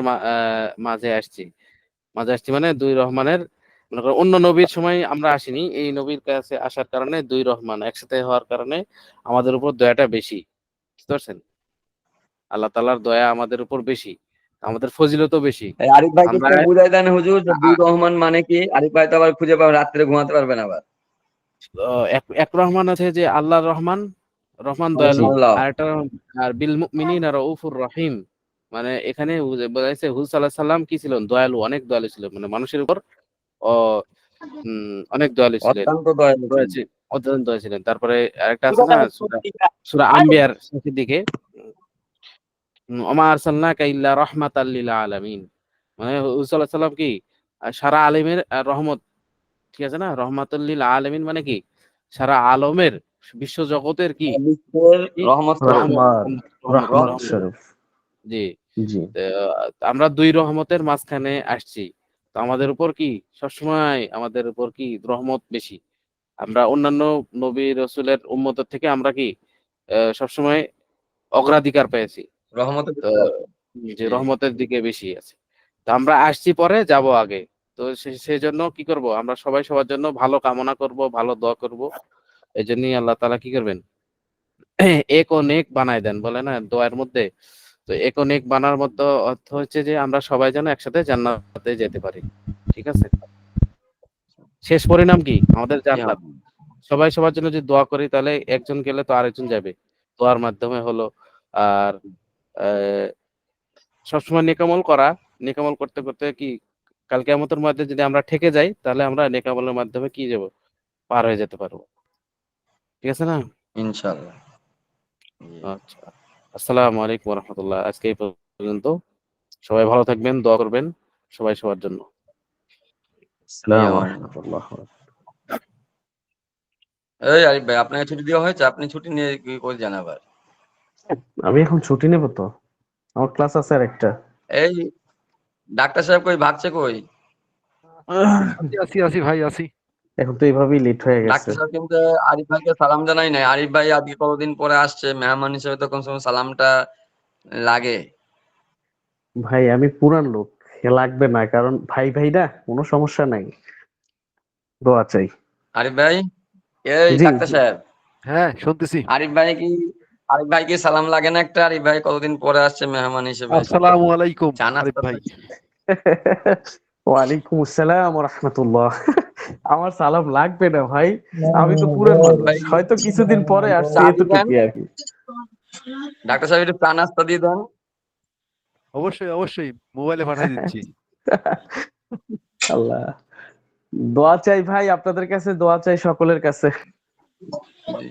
মাঝে আসছি। মাঝে আসছি মানে দুই রহমানের, মনে করেন অন্য নবীর সময় আমরা আসিনি। এই নবীর কাছে আসার কারণে দুই রহমান একসাথে হওয়ার কারণে আমাদের উপর দয়াটা বেশি। বুঝতে পারছেন? আল্লাহ তাআলার দয়া আমাদের উপর বেশি। আমাদের ফজিলতও বেশি। এই আরিফ ভাইকে আমরা একটু বুঝাই দেন হুজুর যে আ দুই রহমান মানে কি? আরিফ ভাই তো আবার খুঁজে পাবেন, রাত্রে ঘুমাতে পারবেন আবার। এক এক রহমান আছে যে আল্লাহর রহমান, রহমান দয়ালু। জি আল্লাহ। আর বিল মুমিনিনা রাউফুর রহিম। মানে এখানে বোঝাইছে হুজুর সাল্লাল্লাহু আলাইহি সাল্লাম কি ছিলেন? দয়ালু, অনেক দয়ালু ছিলেন। মানে মানুষের উপর অ অনেক দয়ালু ছিলেন। অত্যন্ত দয়ালু দয়া ছিলেন। ছি অত্যন্ত দয়া ছিলেন। তারপরে আরেকটা আছে না সূরা সূরা আম্বিয়ার শেষের দিকে ওমা আরসালনাকা ইল্লা রাহমাতাল লিল আলামিন। মানে হুজুর সাল্লাল্লাহু আলাইহি সাল্লাম কি সারা আলেমের রহমত। ঠিক আছে না? রহমাতুল লিল আলামিন মানে কি? সারা আলমের বিশ্ব জগতের কি? বিশ্বের কি? রহমত স্বরূপ। রহমত, রহমান রহমত, রহমত রহমত। স্বরূপ। জি। জি তো আমরা দুই রহমতের মাঝখানে আসছি। তো আমাদের উপর কি সবসময় আমাদের উপর কি রহমত বেশি। আমরা অন্যান্য নবী রাসূলের উম্মতের থেকে আমরা কি সবসময় অগ্রাধিকার পেয়েছি। রহমতের তো বিষয়। যে জি। রহমতের দিকে বেশি আছে। তো আমরা আসছি পরে, যাব আগে। তো সেজন্য কি করব? আমরা সবাই সবার জন্য ভালো কামনা করব, ভালো দোয়া করব। এজন্যই আল্লাহ তাআলা কি করবেন? এক ও নেক বানায় দেন। বলে না দোয়ার মধ্যে? তো এক ও নেক বানার মতো অর্থ হচ্ছে যে আমরা সবাই যেন একসাথে জান্নাতে যেতে পারি। ঠিক আছে? শেষ পরিণাম কি? আমাদের জি জান্নাত। আমিন। সবাই সবার জন্য যদি দোয়া করি তাহলে একজন গেলে তো আরেকজন যাবে। দোয়ার মাধ্যমে হলো। আর আ সবসময় নেকামল করা। নেকামল করতে, করতে কি কাল কিয়ামতের মধ্যে যদি আমরা ঠেকে যাই, তাহলে আমরা নেকামলের মাধ্যমে কি যাব? পার হয়ে যেতে পারবো। ঠিক আছে না? ইনশাআল্লাহ। জি। আচ্ছা। আসসালামু আলাইকুম ওয়া রাহমাতুল্লাহ। আজকে এই পর্যন্ত। সবাই ভালো থাকবেন, দোয়া করবেন সবাই সবার জন্য। জি আসসালামু আমিন। রাহমাতুল্লাহ। এই আরিফ ভাই, আপনাকে ছুটি দেওয়া হয়েছে? আপনি ছুটি নিয়ে কি করে যান আবার? আমি এখন ছুটি নেব তো, আমার ক্লাস আছে আর একটা। এই ডাক্তার সাহেব কই, ভাগছে কই? আছি আছি আছি ভাই আছি। এখন তো এইভাবেই লেট হয়ে গেছে। ডাক্তার সাহেব কিন্তু আরিফ ভাইকে সালাম জানাই নাই। আরিফ ভাই আজকে কতদিন পরে আসছে, মেহমান হিসেবে তো কমসে কম সালামটা লাগে। ভাই আমি পুরান লোক, লাগবে না, কারণ ভাই ভাই না, কোনো সমস্যা নাই, দোয়া চাই। আরিফ ভাই, এই জি ডাক্তার জি। সাহেব, হ্যাঁ শুনতেছি। আরিফ ভাই কি, আরিফ ভাই কি সালাম লাগে না একটা? আরিফ ভাই কতদিন পরে আসছে মেহমান হিসেবে। আসসালামু আলাইকুম চা আরিফ নাস্তা ভাই। ওয়ালাইকুম আসসালাম ওয়া রাহমাতুল্লাহ। আমার সালাম লাগবে না ভাই, আমি তো পুরান মানুষ, ভাই হয়তো কিছুদিন পরে আসছি চা দিবেন? এতটুকুই আর কি। ডাক্তার সাহেব একটু চা নাস্তা দিয়ে দেন। অবশ্যই অবশ্যই মোবাইলে পাঠিয়ে দিচ্ছি। আল্লাহ, দোয়া চাই ভাই, আপনাদের কাছে দোয়া চাই, সকলের কাছে। জি।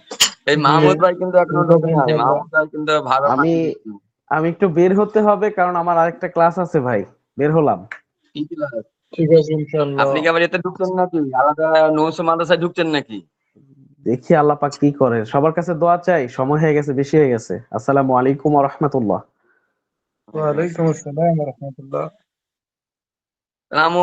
এই মাহমুদ ভাই কিন্তু এখনো ঢোকে নাই। মাহমুদ ভাই কিন্তু ভালো আমি পানি দিচ্ছে। আমি একটু বের হতে হবে, কারণ আমার আরেকটা ক্লাস আছে ভাই, বের হলাম। কি class? ঠিক আছে ইনশাআল্লাহ। আপনি কি আবার এতে ঢুকছেন নাকি? আলাদা নৌসু মাদ্রাসায় ঢুকছেন নাকি? দেখি আল্লাহ পাক কি করে। সবার কাছে দোয়া চাই, সময় হয়ে গেছে, বেশি হয়ে গেছে। আসসালামু আলাইকুম ওয়া রাহমাতুল্লাহ। ওয়ালাইকুম আসসালাম ওয়া রাহমাতুল্লাহ। রামু